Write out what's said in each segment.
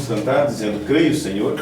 cantar dizendo: creio, Senhor.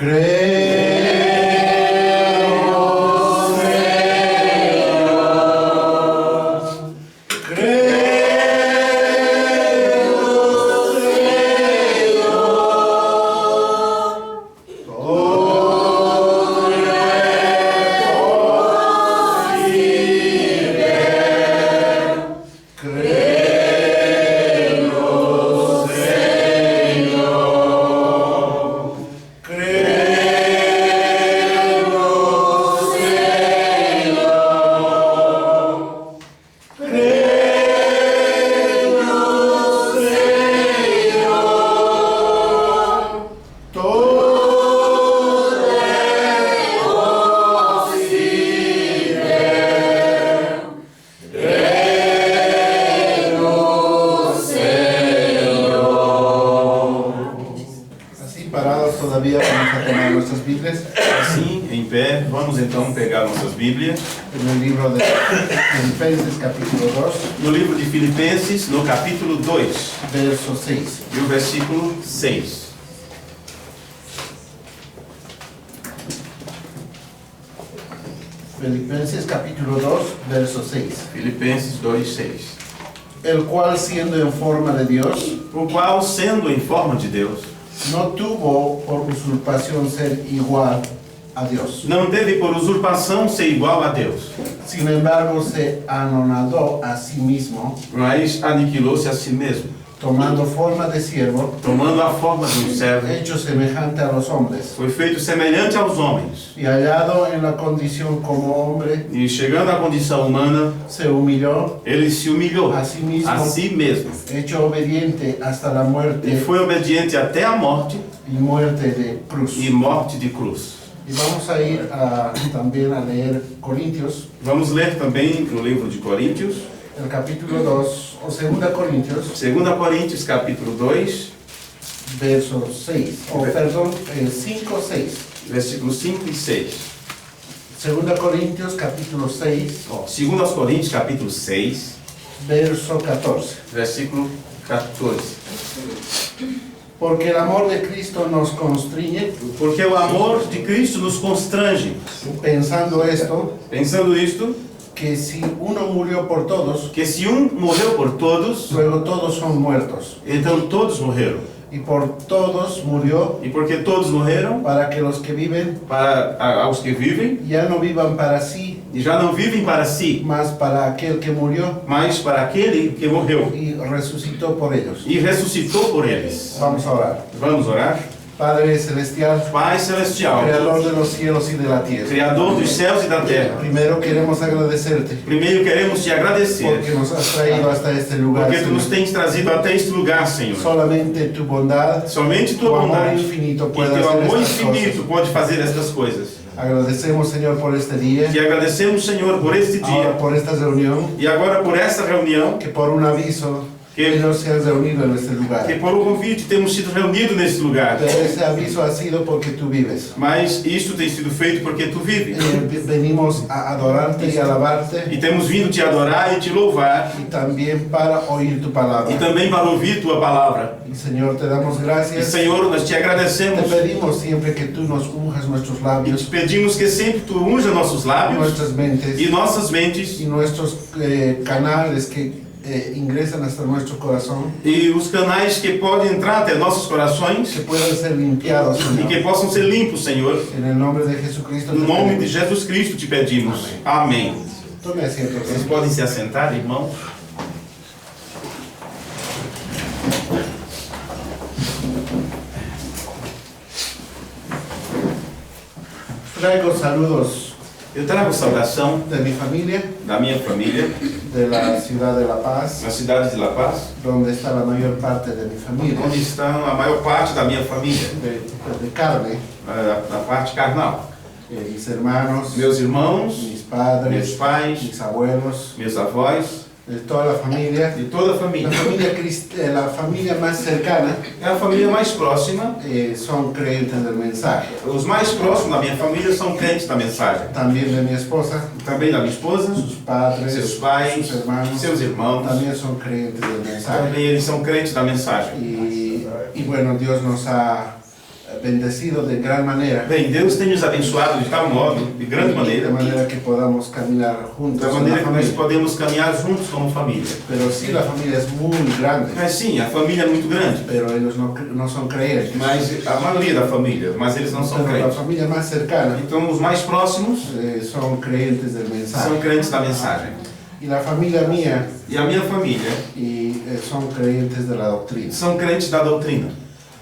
Todavía vamos a tomar nuestras Biblias. Assim, em pé, vamos então pegar nossas Bíblias. En el libro de Filipenses capítulo 2, No livro de Filipenses, no capítulo 2, verso 6. e o versículo 6. Filipenses capítulo 2, verso 6. Filipenses 2, 6. El cual siendo en forma de Dios, O qual, sendo em forma de Deus, no tuvo por usurpación ser igual a Dios. não teve por usurpação ser igual a Deus, Sin embargo, se anonadó a sí mismo, mas aniquilou-se a si mesmo, tomando forma de siervo, tomando a forma de um servo, hecho semejante a los hombres, foi feito semelhante aos homens, y hallado en la condición como hombre, e chegando à condição humana, se humilló ele se humilhou a sí mismo, a si mesmo, hecho obediente hasta la e muerte foi obediente até a morte y muerte de cruz. e morte de cruz. Y vamos a ir también a leer Corintios, Vamos ler também no livro de Coríntios, el capítulo 2, o 2 Corintios, 2 Coríntios capítulo 2, verso 6, o perdón, 5, 6. versículos 5 e 6. 2 Corintios capítulo 6, 2 Coríntios capítulo 6, verso 14. versículo 14. Porque el amor de Cristo nos constriñe, Porque o amor de Cristo nos constrange. pensando esto, Pensando isto, que si uno murió por todos, que se um morreu por todos, luego todos son muertos. então todos morreram. Y por todos murió, E porque todos morreram, para que los que viven para aos que vivem, ya no vivan para sí, e já não vivem para si, mas para aquel que murió mas para aquele que morreu y resucitó por ellos. e ressuscitou por eles. Vamos a orar. Vamos orar? Padre Celestial, Pai Celestial, Creador de los cielos y de la tierra, Criador dos céus e da terra, primero queremos agradecerte primeiro queremos te agradecer, porque nos has traído hasta este lugar, porque tu Señor. nos tens trazido até este lugar, Senhor. Solamente tu bondad, Somente tu tua amor bondade infinito e puede teu hacer amor estas infinito cosas. pode fazer estas coisas. Agradecemos, Señor, por este día, Te agradecemos, Senhor, por este ahora dia por esta reunión, e agora por esta reunião, que por un aviso ellos se han reunido en este lugar. que por um convite temos sido reunidos neste lugar. Pero ese aviso ha sido porque tú vives. Mas isto tem sido feito porque tu vives. Venimos a adorarte y alabarte, E temos vindo te adorar e te louvar, y también para oír tu palabra. e também para ouvir tua palavra. Y Señor, te damos E gracias. Senhor, nós te Te agradecemos. pedimos siempre que tú nos unjas nuestros E labios, te pedimos que sempre tu unja nossos lábios nuestras mentes e nossas mentes y nuestros canales que ingresan hasta nuestro corazón, e os canais que podem entrar até nossos corações que puedan ser limpiados, e Señor. que possam ser limpos, Senhor. En el nombre de Jesucristo. No te nome de pedimos. Jesus Cristo te pedimos. Amém. Tome asiento. Vocês podem se assentar, irmãos. Traigo saludos Eu trago saudação de mi familia, da minha família, de la ciudad de La Paz, na cidade de La Paz, donde está la mayor parte de mi familia, onde estão a maior parte da minha família, de carne, a parte carnal. mis hermanos, Meus irmãos, mis meus padres, pais, mis abuelos, meus avós, de toda la familia. de toda a La família. la familia más cercana É a família mais próxima. son creyentes del mensaje. Os mais próximos da minha família são crentes da mensagem. También de mi esposa, Também da minha esposa, sus padres, seus pais, sus hermanos, seus irmãos. también son creyentes del mensaje. Também eles são crentes da mensagem. Y bueno, Dios nos ha bendecido de gran manera. Bem, Deus tem nos abençoado de tal modo, de grande De maneira, manera que podamos caminar juntos da en la maneira que nós familia. podemos caminhar juntos como família. Pero sí, la familia es muy grande, Mas sim, a família é muito grande, pero ellos no son creyentes. mas a maioria da família, mas eles não são Pero la crentes. familia más cercana Então os mais próximos son creyentes del mensaje. são crentes da mensagem. Y la familia mía E a minha família son creyentes de la doctrina. são crentes da doutrina.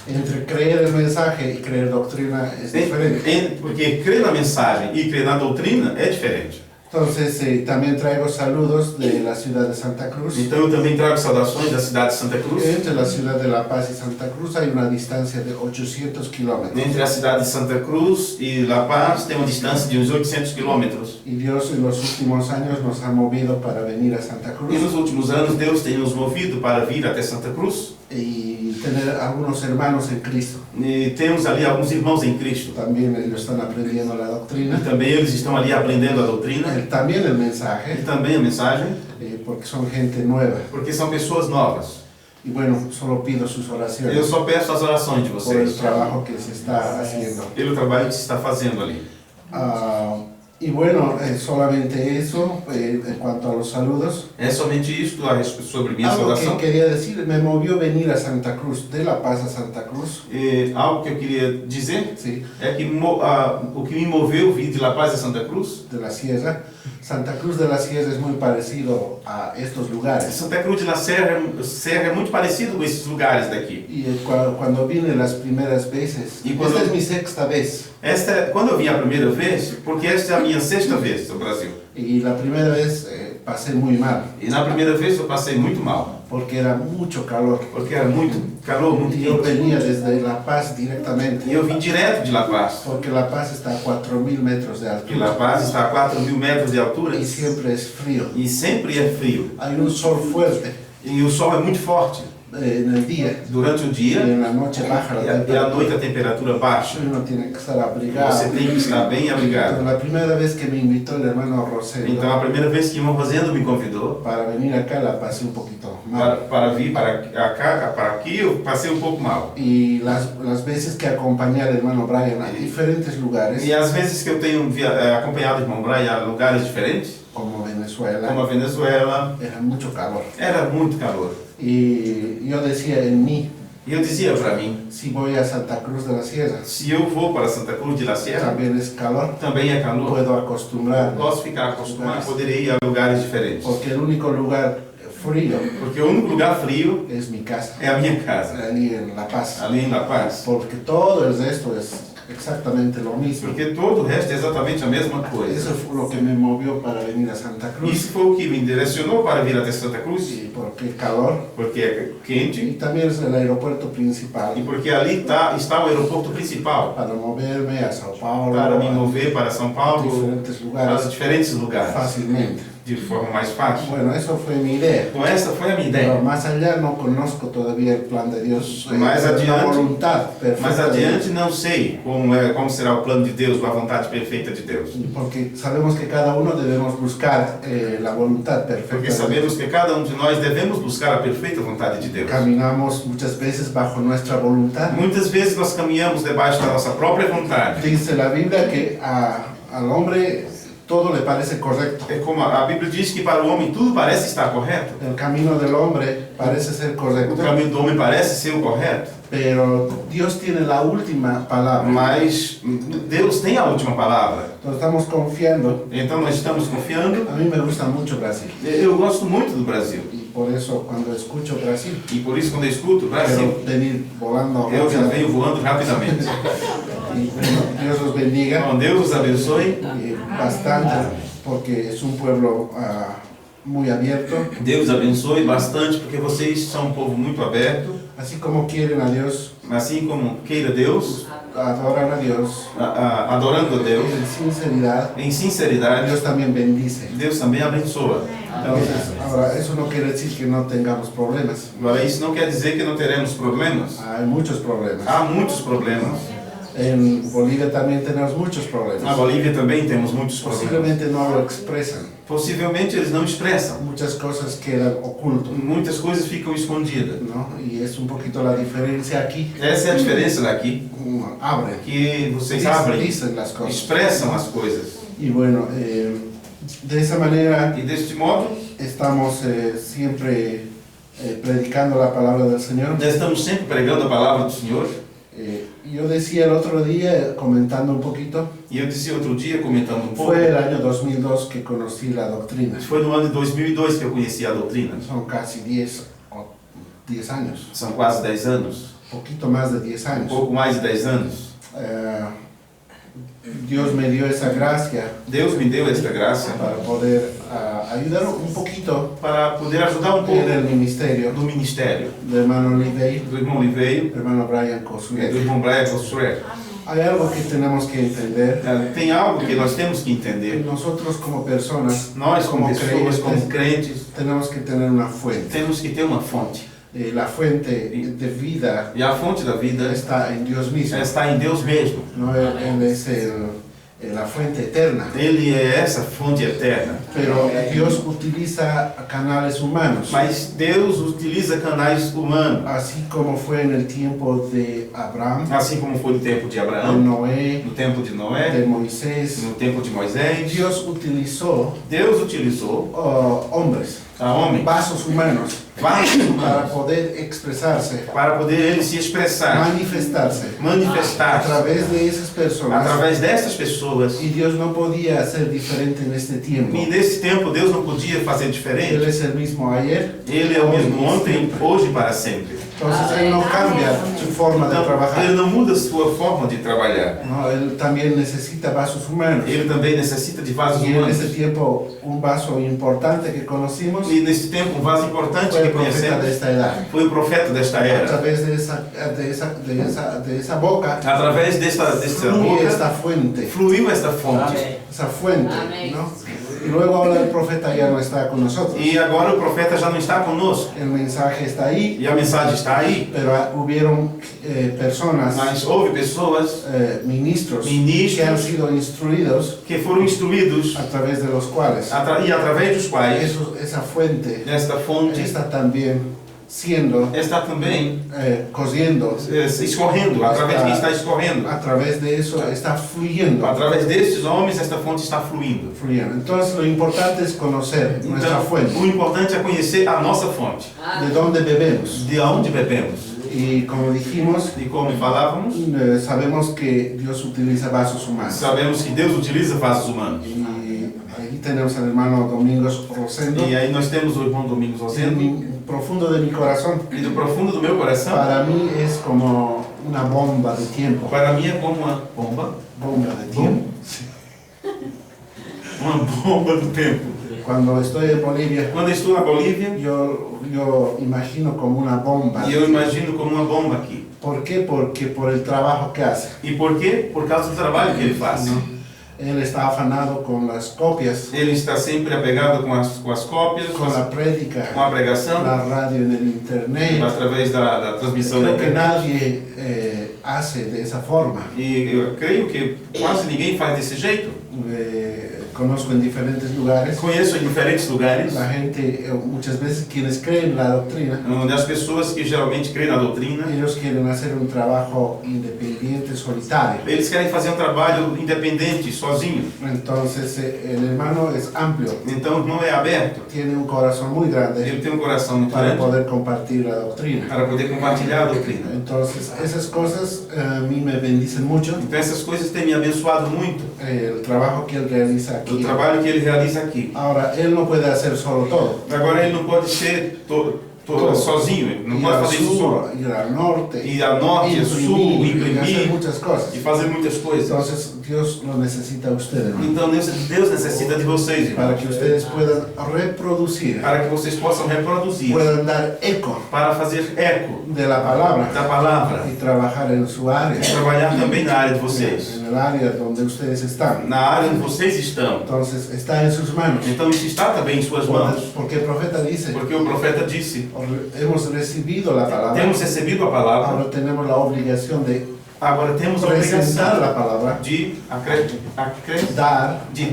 Entre creer el mensaje y creer doctrina es diferente. Porque crer na mensagem e crer na doutrina é diferente. Entonces, también traigo saludos de la ciudad de Santa Cruz. Então eu também trago saudações da cidade de Santa Cruz. Entre la ciudad de La Paz y Santa Cruz hay una distancia de 800 kilómetros. Entre a cidade de Santa Cruz e La Paz tem uma distância de uns 800 quilômetros. Y Dios en los últimos años nos ha movido para venir a Santa E Cruz nos últimos anos Deus tem nos movido para vir até Santa Cruz. y tener algunos hermanos en Cristo. E temos ali alguns irmãos em Cristo. También ellos están aprendiendo la E doctrina, também eles estão ali aprendendo a doutrina también el e mensaje, também a mensagem, porque son gente nueva. porque são pessoas novas. Y bueno, solo pido sus Eu oraciones só peço as orações de por el vocês, trabajo que se está haciendo. pelo trabalho que se está fazendo ali. Y bueno, solamente eso en cuanto a los saludos. É somente isto sobre minha Algo que saudação. quería decir, me movió venir a Santa Cruz, de La Paz a Santa Cruz. E algo que eu queria dizer Sí, é que o que me moveu vir de La Paz a Santa Cruz. de la Sierra. Santa Cruz de la Sierra es muy parecido a estos lugares. Santa Cruz de la Serra é muito parecido com esses lugares daqui. Y cuando vine las primeras veces, Y cuando- esta es mi sexta vez, Quando eu vim a primeira vez, porque esta é a minha sexta vez no Brasil. y la primera vez pasé muy mal, E na primeira vez eu passei muito mal, porque era mucho calor. porque era muito calor, muito Y yo quente. venía desde La Paz directamente, E eu vim direto de La Paz. porque La Paz está a 4.000 metros de E La altura Paz está a 4.000 metros de altura y siempre es frío. e sempre é frio. Hay un sol fuerte E o sol é muito forte en el día durante o y dia en la noche baja la e à temperatura. noite a temperatura baixa. Uno tiene que estar Você abrigado. tem que estar bem Pero abrigado. la primera vez que me invitó el hermano Rosendo Então a primeira vez que o irmão Rosendo me convidou para venir acá, la pasé un poquito para, mal. para vir para aqui, eu passei um pouco mal. Y las veces que acompañé al hermano Brian a diferentes lugares, E às vezes que eu tenho acompanhado o irmão Brian a lugares diferentes, como Venezuela, como a Venezuela, era mucho calor. era muito calor. Y yo decía en mí, E eu dizia para mim, si voy a Santa Cruz de la Sierra, se eu vou para Santa Cruz de la Sierra, también es calor, também é calor. puedo acostumbrarme, Posso ficar acostumado, poderia ir a lugares diferentes. porque el único lugar frío Porque o único lugar frio es mi casa, é a minha casa, allí en La Paz, ali em La Paz. porque todo el resto es exactamente lo mismo. Porque todo o resto é exatamente a mesma coisa. Eso fue lo que me movió para venir a Santa Cruz, Isso foi o que me direcionou para vir até Santa Cruz, y porque calor, porque é quente y también es el aeropuerto principal e porque ali está o aeroporto principal para moverme a Sao Paulo, para me mover para São a Paulo, diferentes para lugares os diferentes lugares, fácilmente. de forma mais fácil. Bueno, eso fue mi idea. Então essa foi a minha Pero ideia. más allá no conozco todavía el plan de Dios, Más la adiante- voluntad perfecta. Mais de adiante Dios. não sei como será o plano de Deus, a vontade perfeita de Deus. Porque sabemos que cada uno debemos buscar la voluntad perfecta. Porque de Dios. sabemos que cada de nós devemos buscar a perfeita vontade de Deus. Caminamos muchas veces bajo nuestra voluntad. Muitas vezes nós caminhamos debaixo da nossa própria vontade. Dice la Biblia que al hombre todo le parece correcto. É como a Bíblia diz que para o homem tudo parece estar correto. El camino del hombre parece ser O correcto, caminho do homem parece ser o correto. pero Dios tiene la última palabra. Mas Deus tem a última palavra. Entonces estamos confiando. Então nós estamos confiando. A mí me gusta mucho Brasil Eu gosto muito do Brasil. y por eso cuando escucho Brasil E por isso quando eu escuto Brasil, quiero venir volando. eu já venho voando rapidamente. Y bueno, Dios los bendiga Então Deus os abençoe. bastante porque es un pueblo muy abierto. Deus abençoe bastante porque vocês são um povo muito aberto. Así como quieren a Dios, Assim como queira Deus, adoran a Dios adorando a Deus, en sinceridad, em sinceridade, Dios también bendice. Deus também abençoa. Então, Entonces, ahora, eso no quiere decir que no tengamos problemas. agora, isso não quer dizer que não teremos problemas. Hay muchos problemas. Há muitos problemas. En Bolivia también tenemos muchos Na problemas. Bolívia também temos muitos problemas. Posiblemente no lo expresan. Possivelmente eles não expressam. Muchas cosas quedan ocultas, Muitas coisas ficam escondidas. ¿no? Y es un poquito la diferencia aquí. Essa é a diferença daqui, Abren, que vocês abrem, dicen las cosas. expressam as coisas. Y bueno, de esa manera E deste modo, estamos siempre predicando la palabra del Señor. nós estamos sempre pregando a palavra do Senhor. Yo decía el otro día, comentando un poquito, E eu dizia outro dia, comentando um pouco, fue el año 2002 que conocí la doctrina. foi no ano de 2002 que eu conheci a doutrina. Son casi 10 años, São quase 10 anos, poquito más de 10 um años. pouco mais de 10 anos. Dios me dio esa gracia Deus me deu esta graça para poder ayudar un poquito para poder ajudar um pouco en el ministerio no ministério del hermano Livey, do irmão Liveio del hermano Brian e do Cosuet. irmão Brian Josué. Hay algo que tenemos que entender. Tem algo que nós temos que entender. Nosotros como personas Nós, como pessoas, como creyentes, crentes, tenemos que tener una fuente. temos que ter uma fonte. La fuente de vida E a fonte da vida está en Dios mismo. está em Deus mesmo. ¿No? Él es la fuente eterna. Ele é essa fonte eterna. Pero Dios utiliza canales humanos. Mas Deus utiliza canais humanos. Así como fue en el tiempo de Abraham, Assim como foi no tempo de de Abraão, Noé, no tempo de Noé, de Moisés. no tempo de Moisés. Dios utilizó Deus utilizou hombres, a homens, vasos humanos, vários para humanos, poder expresarse, para poder ele se expressar, manifestarse a manifestar-se través de esas personas. através dessas pessoas. Y Dios no podía ser diferente en este tiempo. E nesse tempo Deus não podia fazer Él diferente. es el mismo ayer. Ele é o mesmo ontem, hoje e para sempre. Entonces Él no cambia su forma de Então, trabajar. ele não muda a sua forma de trabalhar. No, Él también necesita vasos humanos. Ele também necessita de vasos Y en humanos. ese tiempo un vaso importante que conocimos E nesse tempo, um vaso importante fue que el profeta de conhecemos esta edad. foi o profeta desta A era. través de esa boca Através desta fluye boca, esta fuente. fluiu esta fonte. Esa fuente, Amén. ¿no? Y luego ahora el profeta ya no está con nosotros. E agora o profeta já não está conosco. El mensaje está ahí, E a mensagem está aí. pero hubieron personas, Mas houve pessoas ministros, que han Ministros. sido instruidos que foram instruídos a través de los cuales e através dos quais esa fuente esta fonte está también siendo, está também cosiendo, escorrendo, através de quem está escorrendo. a través de eso está fluyendo. Através destes homens, esta fonte está fluindo. fluyendo. Entonces lo importante es conocer nuestra Então, fuente, o importante é conhecer a nossa fonte, de dónde bebemos. de onde bebemos. Y como dijimos, E como falávamos, sabemos que Dios utiliza vasos humanos. sabemos que Deus utiliza vasos humanos. Y aquí tenemos al hermano Domingos Rosendo. E aí nós temos o irmão Domingos En Rosendo. mi profundo de mi corazón, E do profundo do meu coração, para mí es como una bomba de tiempo. para mim é como uma bomba. Bomba de tiempo. Uma bomba do tempo. Cuando estoy en Bolivia, Quando eu estou na Bolívia, yo imagino como una bomba. e eu imagino como uma bomba aqui. ¿Por qué? Porque por el trabajo que hace. E por quê? Por causa do trabalho que ele faz. Él está afanado con las copias, Ele está sempre apegado com as cópias, con la prédica, com a pregação, la radio en el internet. através da transmissão da Creo que internet. nadie hace de esa forma. E eu creio que quase ninguém faz desse jeito. Conozco en diferentes lugares. Conheço em diferentes lugares, La gente, muchas veces quienes creen la doctrina, onde as pessoas que geralmente creem na doutrina, ellos quieren hacer un trabajo independiente, solitario. eles querem fazer um trabalho independente, sozinho. Entonces el hermano es amplio, Então não é aberto. tiene un corazón muy grande Ele tem um coração muito para grande poder compartir la doctrina. para poder compartilhar a doutrina. Entonces esas cosas a mí me bendicen mucho. Então essas coisas têm me abençoado muito. El trabajo que él realiza O aquí. trabalho que ele realiza aqui. Ahora, él no puede hacer solo todo. Agora ele não pode ser sozinho, ele não Ir pode al fazer isso só. sur, ir al norte, Ir ao norte, ao sul, imprimir, y hacer imprimir muchas cosas. e fazer muitas coisas. Entonces Dios lo necesita a usted, hermano, Então Deus necessita de vocês, para irmãos, que ustedes puedan reproducir, para que vocês possam reproduzir, puedan dar eco para fazer eco de la palabra da palavra y trabajar en su área, e trabalhar também na área de vocês, en el área donde ustedes están. na área onde vocês estão. Entonces está en sus manos. Então isso está também em suas mãos, Porque el profeta dice, porque o profeta disse: hemos recibido la palabra, temos recebido a palavra, ahora tenemos la obligación de Agora temos a presentar obrigação la palabra, de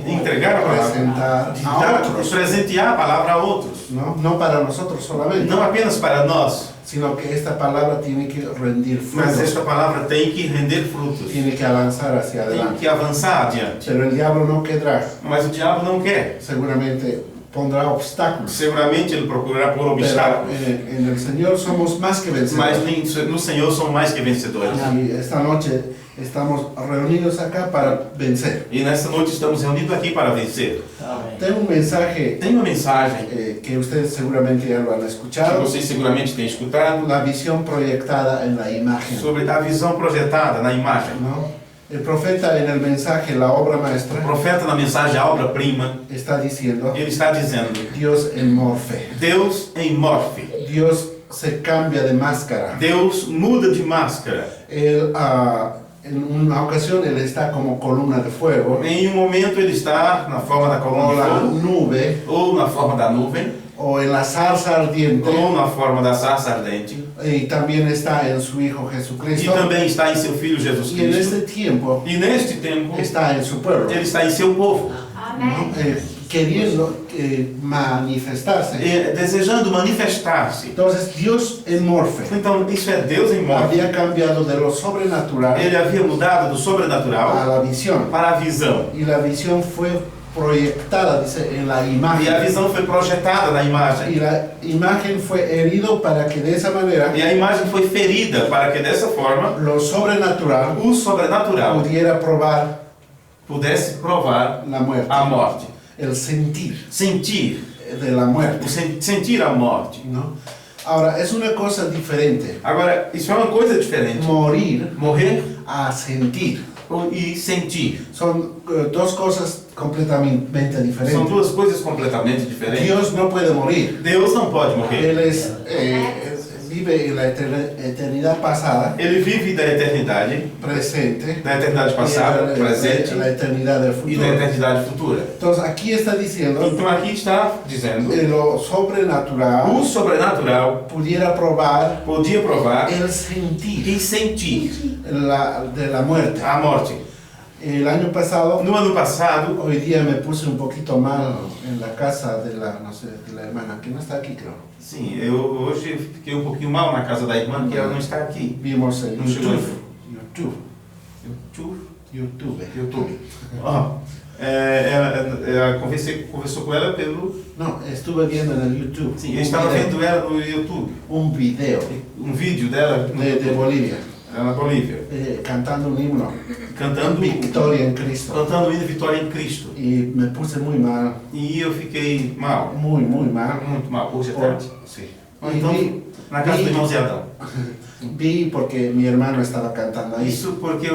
entregar a palavra, presentar de a otros, presentear a palavra a outros. ¿no? No para nosotros solamente, Não apenas para nós, sino que esta palabra tiene que rendir mas frutos, esta palavra tem que render frutos, tiene que avanzar hacia tem adelante. que avançar adiante. Pero el diablo no querrá, Mas o diabo não quer. seguramente pondrá obstáculos. Seguramente ele procurará por Pero obstáculos. en el Señor somos más que Mas vencedores. no Senhor somos mais que vencedores. Y esta noche estamos reunidos acá para vencer. E nesta noite estamos reunidos aqui para vencer. Tengo un mensaje Tem uma mensagem que ustedes seguramente ya lo han que escuchado, vocês seguramente têm escutado la visión proyectada en la imagen, sobre a visão projetada na imagem. ¿no? El profeta en el mensaje, la obra O maestra, profeta na mensagem a obra-prima, está diciendo, ele está dizendo: Dios en morfe, Deus em morfe. Dios se cambia de máscara. Deus muda de máscara. Él, en una ocasión él está como columna de fuego, Em um momento ele está na forma da o coluna la de fogo, nube, ou na forma da nuvem, o en la zarza ardiente, ou na forma da sarça ardente. y también está en su Hijo E Jesucristo, também está em seu Filho Jesus y en Cristo. este tiempo E neste tempo, está en su pueblo, ele está em seu povo, ¿no? Queriendo manifestarse. desejando manifestar-se. Entonces Dios en morfe Então, isso é Deus em morte. había cambiado de lo sobrenatural Ele havia mudado do a sobrenatural la visión, para a visão. y la visión fue proyectada, dice, en la E a imagen, visão foi projetada na imagem. y la imagen fue herido para que de esa manera E a imagem foi ferida para que dessa forma lo sobrenatural o sobrenatural pudiera probar pudesse provar la muerte, a morte. el sentir Sentir, de la muerte, sentir a morte. ¿no? Ahora, es una cosa diferente Agora, isso é uma coisa diferente. morir Morrer a sentir. e sentir. Son dos cosas completamente São diferentes. duas coisas completamente diferentes. Dios no puede morir. Deus não pode morrer. Él vive en la eternidad pasada, Ele vive da eternidade presente, da eternidade passada, y presente la eternidad del e da futuro. eternidade futura. Entonces aquí está diciendo Então aqui está dizendo que lo sobrenatural o sobrenatural pudiera probar podia provar el sentir e sentir de la muerte. a morte. El año pasado, No ano passado, hoy día me puse un poquito mal en la casa de la, no sé, de la hermana, que no está aquí creo. sim, eu hoje fiquei um pouquinho mal na casa da irmã, que ela não está aqui. Vimos en No chegou. YouTube. YouTube. Ó, ela conversou com ela pelo... No, estuve viendo en el YouTube Sim, eu estava vendo ela no YouTube. un video Um vídeo dela no de YouTube, Bolivia, na Bolívia, cantando un himno, cantando Victoria en Cristo. o hino Vitória em Cristo. Y me puse muy mal, E eu fiquei mal, muy mal. muito mal, hoje à Por- tarde. Sim. E Então, vi- na casa do vi- irmão Zé Adão. Vi porque mi hermano estaba cantando ahí, Isso porque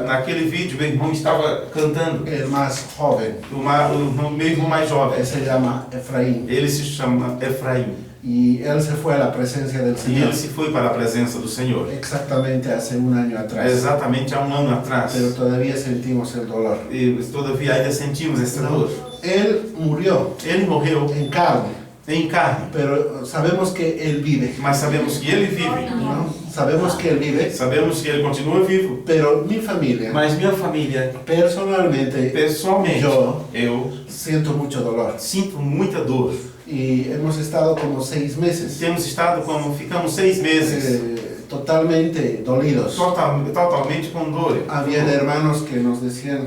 naquele vídeo meu irmão estava cantando, el más joven, o meu irmão mais jovem. se llama Efraín. Ele se chama Efraim. Y él se fue a la presencia del E Señor ele se foi para a presença do Senhor. exactamente hace un año atrás. Exatamente há um ano atrás. Pero todavía sentimos el dolor. E todavia ainda sentimos essa dor. Él murió Ele morreu en carne, em carne, pero sabemos que Él vive, mas sabemos que ele vive. ¿no? Sabemos que Él vive, Sabemos que ele continua vivo. pero mi familia, Mas minha família, personalmente, pessoalmente, eu eu siento mucho dolor. sinto muita dor. Y hemos estado como 6 meses Temos estado como ficamos 6 meses totalmente dolidos. totalmente com dor. Habían hermanos que nos decían,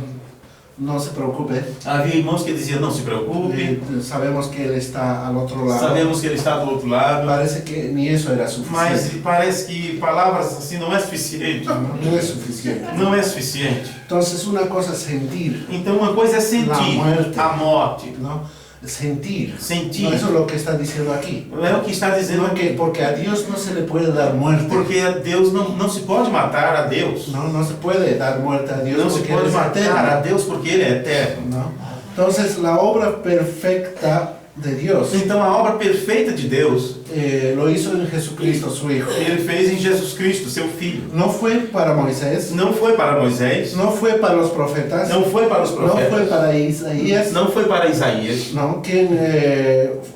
no se preocupe, Havia irmãos que diziam, não se preocupe, sabemos que Él está al otro lado. sabemos que ele está do outro lado, Parece que ni eso era mas suficiente. parece que palavras assim não é suficiente. No es suficiente. Não é suficiente. Entonces una cosa es sentir, Então uma coisa é sentir La muerte. a morte, ¿no? Sentir. sentir. No, eso es lo que está diciendo aquí. É o que está dizendo No, aqui. porque a Dios no se le puede dar muerte. Porque a Deus não se pode matar a Deus. No se puede dar muerte a Dios Não se porque Él pode es matar eterno. a Deus porque Ele é eterno. ¿No? Entonces la obra perfecta de Dios Então a obra perfeita de Deus lo hizo en Jesucristo, su Hijo. Ele fez em Jesus Cristo, seu Filho. No fue para Moisés, Não foi para Moisés, no fue para los profetas, não foi para os no fue profetas, para Isaías, não foi para Isaías. ¿no? Quien,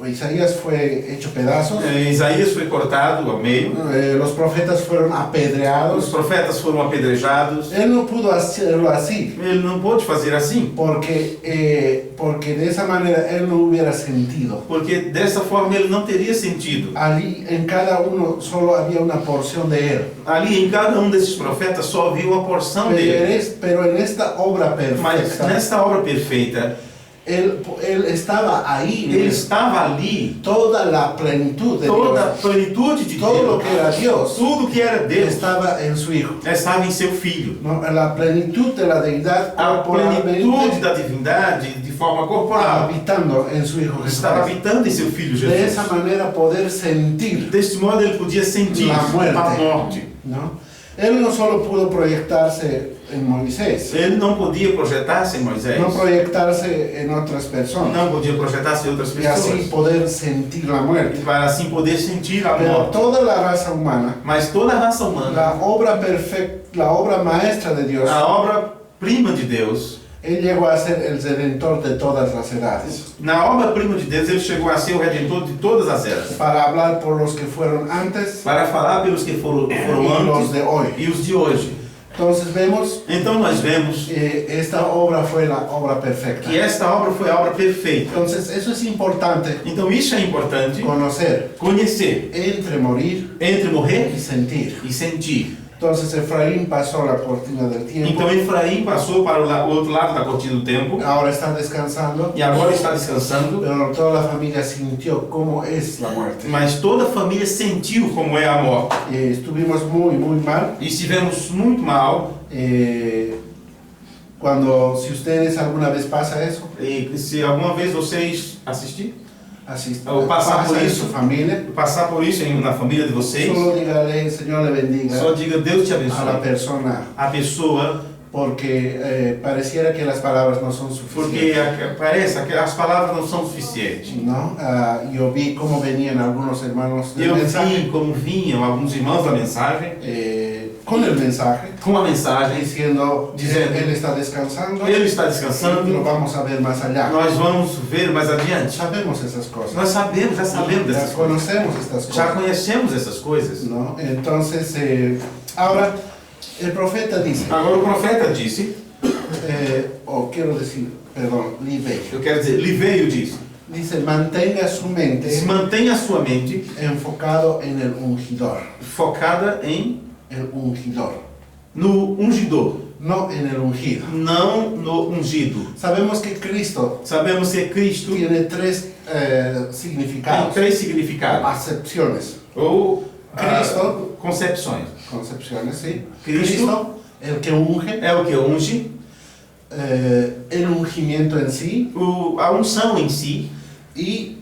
Isaías fue hecho pedazos, Isaías foi cortado ao meio, los profetas fueron os apedreados. profetas foram apedrejados. Él no pudo hacerlo así, Ele não pôde fazer assim, porque de esa manera él no hubiera sentido. porque dessa forma ele não teria sentido. Allí en cada uno solo había una porción de él. Ali em cada um desses profetas só havia uma porção dele. Pero en esta obra Mas perfecta, nesta obra perfeita, él estaba ahí, ele estava ali, toda la plenitud de toda a Dios, plenitude de todo lo Deus, que era Dios, tudo que era Deus, estaba en su Hijo. estava em seu Filho. ¿No? La plenitud de la deidad A plenitude corporalmente da divindade, de forma corporal, habitando en su Hijo estava Jesucristo. habitando em seu Filho De esa Jesus. manera poder sentir, Deste modo ele podia sentir A muerte. a morte. ¿no? Él no solo pudo proyectarse en Moisés, Ele não podia projetar-se em Moisés, no proyectarse en otras personas não podia projetar-se em outras y así pessoas, poder sentir la muerte. para assim poder sentir a Pero morte. toda la raza humana, Mas toda a raça humana, la obra perfecta, la obra maestra de Dios, a obra-prima de Deus, Él llegó a ser el redentor de todas las edades. na obra-prima de Deus, ele chegou a ser o redentor de todas as eras, Para hablar por los que fueron antes para falar pelos que foram y los antes de hoy. e os de hoje. Entonces vemos Então nós vemos que esta obra fue la obra perfecta. que esta obra foi a obra perfeita. Entonces eso es importante Então isso é importante conocer conhecer entre morir entre morrer y sentir. e sentir. Entonces Efraín pasó la cortina del tiempo, Então Efraim passou para o outro lado da cortina do tempo ahora está descansando, e agora está descansando, pero toda la familia sintió cómo es la muerte. mas toda a família sentiu como é a morte. Estuvimos muy mal. E estivemos muito mal. Si ustedes alguna vez pasa eso, E se alguma vez vocês assistir, o pasar por en isso, su familia, passar por isso na família de vocês, solo dígale, Señor le bendiga só diga Deus te a la abençoe. persona, A pessoa, porque pareciera que las palabras no son porque suficientes. parece que as palavras não são suficientes. ¿No? Yo vi cómo venían algunos hermanos del Eu mensaje, vi como vinham alguns irmãos da mensagem, con el mensaje, com a mensagem, diciendo, Diciendo, él está descansando, ele está y lo descansando, vamos a ver más allá. nós vamos ver mais adiante. Sabemos esas cosas, Nós sabemos, já sabemos ya dessas coisas. conocemos estas Já cosas. conhecemos essas coisas. ¿No? Entonces, ahora el profeta dice, Agora o profeta disse, o quiero decir, perdón, Livei, eu quero dizer, Liveio disse, dice, mantenga su mente se mantenha a sua mente enfocado en el ungidor, focada no ungidor, no en el ungido. não no ungido. Sabemos que Cristo Sabemos que Cristo tiene tres tem significados, três significados, acepciones, ou Cristo, concepções. concepciones, ¿sí? Cristo, el que unge, é o que unge, el ungimiento en sí, a unção em si, y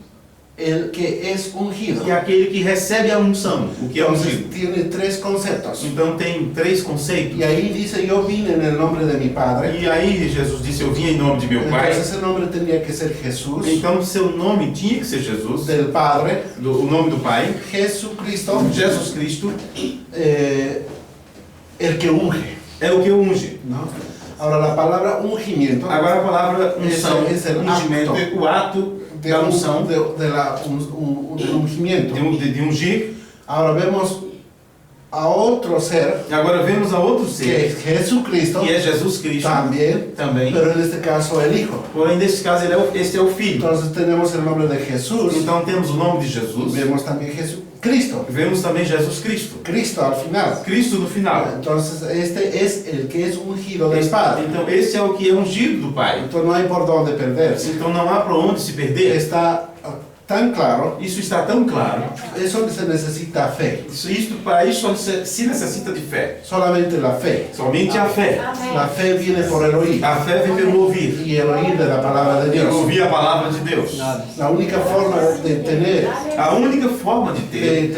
el que es ungido. e aquele que recebe a unção, o que é Entonces ungido. tiene tres conceptos. Então tem três conceitos. Y ahí dice, yo vine en el nombre de mi Padre. E aí Jesus disse, eu vim em nome de meu Pai. Entonces ese nombre tendría que ser Jesús, Então seu nome tinha que ser Jesus, del Padre, o nome do Pai, Jesucristo, Jesus Cristo, el que unge, é o que unge. ¿no? Ahora la palabra ungimiento Agora a palavra unção, Esse é o ungimento, acto. o ato da unção, del ungimiento. de ungir. Ahora vemos a otro ser, E agora vemos a outro que ser, es Jesucristo, que é Jesus Cristo, también, também. pero en este caso el Hijo. Porém, nesse caso, este é o Filho. Entonces tenemos el nombre de Jesús, Então temos o nome de Jesus, vemos también Jesucristo, vemos também Jesus Cristo. Cristo al final. Cristo no final. Entonces este es el que es ungido del Padre. Então esse é o que é ungido do Pai. Entonces no hay por dónde perderse. Então não há para onde se perder. Está tan claro, Isso está tão claro. eso se necesita fe, Para isso só se necessita de fé. solamente la fe. Somente a fé. La fe viene por el oír A fé vem pelo ouvir. y el oír de la palabra de Dios. Ouvir a palavra de Deus. La única forma de tener A única forma de ter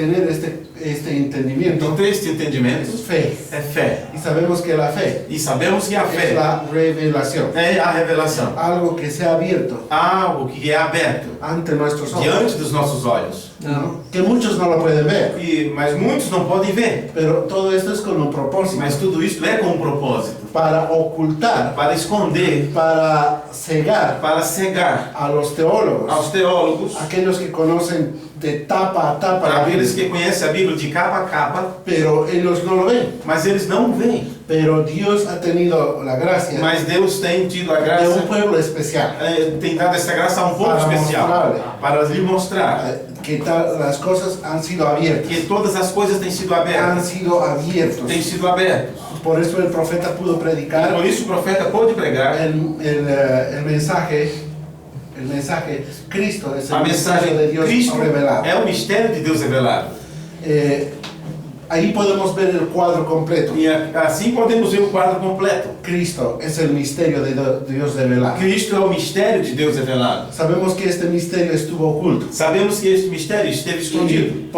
este entendimiento Então este entendimento es fe. é fé. Y sabemos que la fe E sabemos que a es fé la revelación. é a revelação. Algo que se ha abierto Algo que é aberto ante nuestros ojos. diante dos nossos olhos. ¿No? Que muchos no lo pueden ver. Mas muitos não podem ver. Pero todo esto es con un propósito. Mas tudo isso é com um propósito. Para ocultar, Para esconder, para cegar para cegar a los teólogos, aos teólogos, aquellos que conocen de tapa a tapa para la aqueles Biblia, que conhecem a Bíblia de capa a capa, pero ellos no lo ven. mas eles não veem. Pero Dios ha tenido la gracia Mas Deus tem tido a de graça, un pueblo especial, tem dado essa graça a um povo Para especial, mostrarle. para lhe mostrar que las cosas han sido abiertas, que todas as coisas têm sido han abertas, sido abiertos. têm sido abertas. Por eso el profeta pudo predicar Por isso o profeta pôde pregar el mensaje, Cristo es a el misterio de mensagem Dios Cristo revelado. é o mistério de Deus revelado. Ahí podemos ver el cuadro completo. E assim podemos ver o quadro completo. Cristo es el misterio de Dios revelado. Cristo é o mistério de Deus revelado. Sabemos que este misterio estuvo oculto. Sabemos que este mistério esteve escondido. Y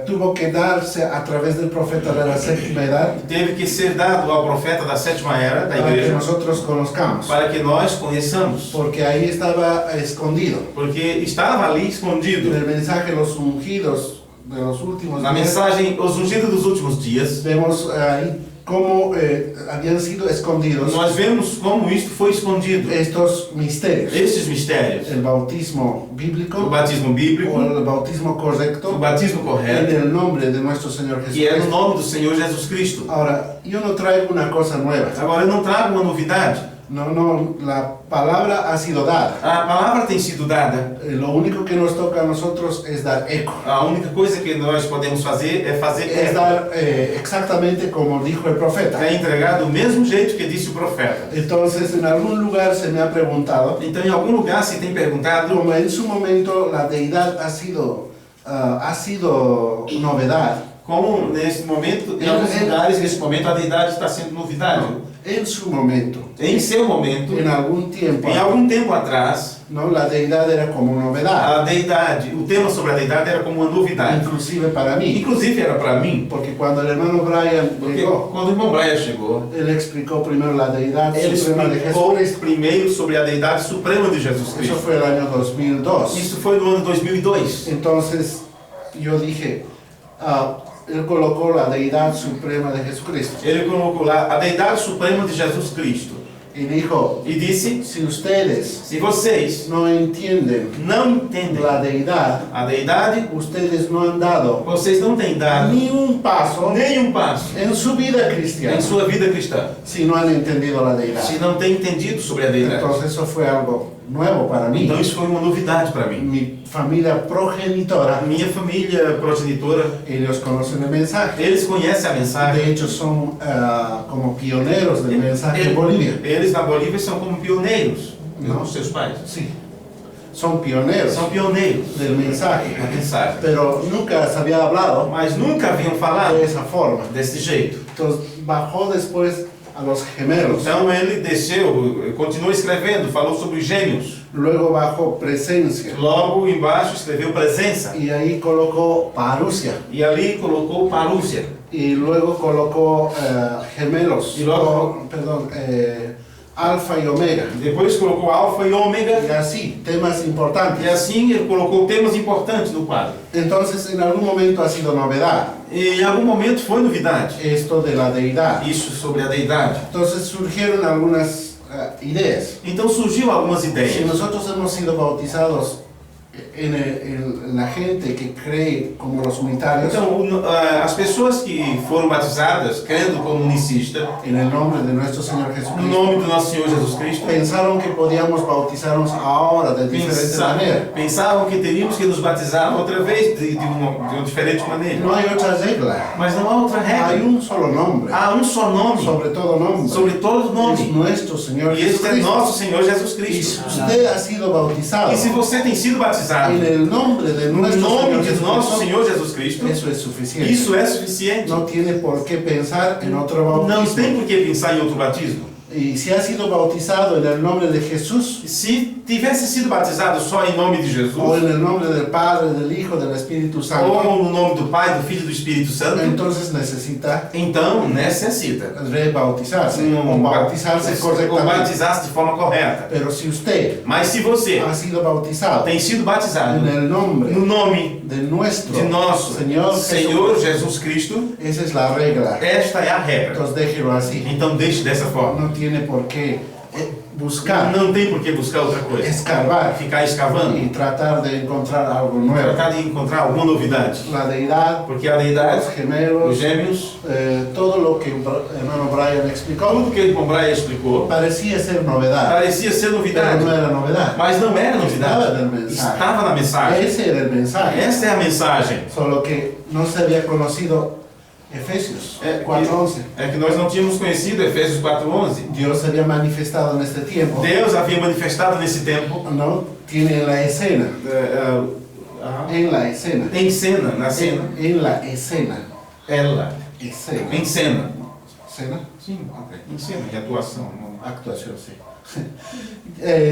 tuvo que darse a través del profeta de la séptima edad Teve que ser dado ao profeta da sétima era da para que igreja nosotros conozcamos. para que nós conheçamos. Porque ahí estaba escondido. Porque estava ali escondido. En el mensaje Los ungidos de los últimos Na días, mensagem Os Ungidos dos Últimos Dias, vemos ahí cómo habían sido escondidos nós vemos como isto foi escondido. estos misterios. Estes mistérios. El bautismo O bíblico batismo o bíblico, el bautismo o correcto batismo en correto, el nombre de nuestro Señor que é no Jesucristo. nome do Senhor Jesus Cristo. Ahora, yo no traigo una cosa nueva. Agora eu não trago uma novidade. No, la palabra ha sido dada. A palavra tem sido dada. Lo único que nos toca a nosotros es dar eco. A única coisa que nós podemos fazer é fazer Es eco. dar exactamente como dijo el profeta. É entregar do mesmo jeito que disse o profeta. Entonces, en algún lugar se me ha preguntado, Então, em algum lugar se tem perguntado como en su momento la deidad ha sido novedad, como nesse momento, em alguns lugares, nesse momento, a deidade está sendo novidade. en su momento, Em seu momento, en algún tiempo, em algum tempo atrás, ¿no? La deidad era como novedad, a deidade, o tema sobre a deidade era como uma novidade. inclusive para mí, Inclusive era para mim, porque cuando el hermano Brian porque llegó, quando o irmão Brian chegou, él explicó primero la deidad ele suprema de explicou Jesucristo. primeiro sobre a deidade suprema de Jesus Eso Cristo. fue el año 2002. Isso foi no ano 2002. Entonces yo dije, él colocó la deidad suprema de Jesucristo Ele colocou lá a deidade suprema de Jesus Cristo y dijo, e disse: si ustedes se vocês no entienden não entendem la deidad, a deidade, ustedes no han dado vocês não têm dado ni un paso nenhum passo en su vida em cristiana sua vida cristã, si no han entendido la deidad. se não têm entendido sobre a deidade. Entonces eso fue algo nuevo para mí. Então isso foi uma novidade para mim. Mi familia A progenitora, minha família progenitora, ellos conocen el mensaje. eles conhecem a De mensagem. hecho son como pioneros del mensaje en Bolivia. Eles na Bolívia são como pioneiros, Não. os seus pais. Sí, son pioneros São pioneiros del mensaje. na mensagem. Pero nunca se había hablado Mas nunca haviam falado de esa forma. desse jeito. Entonces bajó después a los gemelos, Então ele desceu, continuou escrevendo, falou sobre os gêmeos. luego bajó presencia Logo embaixo escreveu presença. y ahí colocó parusia E ali colocou parúcia. y luego colocó gemelos, Y luego- perdón, alfa y omega Depois colocou alfa e y ômega. así, temas E importantes. assim ele colocou temas importantes no quadro. Entonces en algún momento ha sido novedad E em algum momento foi novidade. esto de la deidad. Isso sobre a deidade. Entonces surgieron algunas ideas. Então surgiu algumas Si ideias. nosotros hemos sido bautizados en la gente que cree como los unitarios, Então, as pessoas que foram batizadas, crendo como unicista, en el nombre de nuestro Señor no Jesucristo, nome do nosso Senhor Jesus Cristo, pensaron que podíamos bautizarnos ahora de diferente manera. pensavam que teríamos que nos batizar outra vez de uma diferente maneira. No hay otra regla, Mas não há outra hay regra. un solo nombre, Há um só nome, sobre todo nombre, sobre todo es nome. nuestro Señor E este é Jesucristo. nosso Senhor Jesus Y si Cristo. usted ha sido bautizado E se você tem sido batizado en el nombre de no nuestro nome Señor de nosso Jesucristo, Senhor Jesus Cristo, eso es suficiente. isso é suficiente. No tiene por qué pensar en otro Não bautismo. tem por que pensar em outro batismo. Y si ha sido bautizado en el nombre de Jesús Se tivesse sido batizado só em nome de Jesus, o en el nombre del Padre, del Hijo, del Espíritu Santo, ou no nome do Pai, do Filho e do Espírito Santo, entonces necesita então necessita rebautizarse o bautizarse ou correctamente. batizar-se de forma correta. Pero si usted Mas se você ha sido bautizado tem sido batizado en el nombre no nome de nuestro de nosso Señor Senhor Jesús, Jesus Cristo, esa es la regla. esta é a regra. Entonces déjelo así. Então deixe dessa forma. No tiene por qué buscar, Não tem por que buscar outra coisa. escarbar Ficar escavando, y tratar de encontrar algo nuevo. tratar de encontrar alguma novidade. La deidad, Porque a deidade, los gemelos, os gêmeos, todo lo que el hermano Brian explicó tudo que o irmão Brian explicou, parecía ser novedad, parecia ser pero novidade, no era novedad. mas não era Estaba novidade. en el mensaje. Estava na mensagem. Ese era el mensaje, Esta é a mensagem. solo que no se había conocido Efesios É 4:11. que nós não tínhamos conhecido Efésios 4:11. Dios se había manifestado en este tiempo, Deus havia manifestado nesse tempo ¿no? Tiene la escena, en la escena, em cena, na cena, en la escena, ela, escena, em cena. escena, Sim, em cena, de atuação. actuación, sí.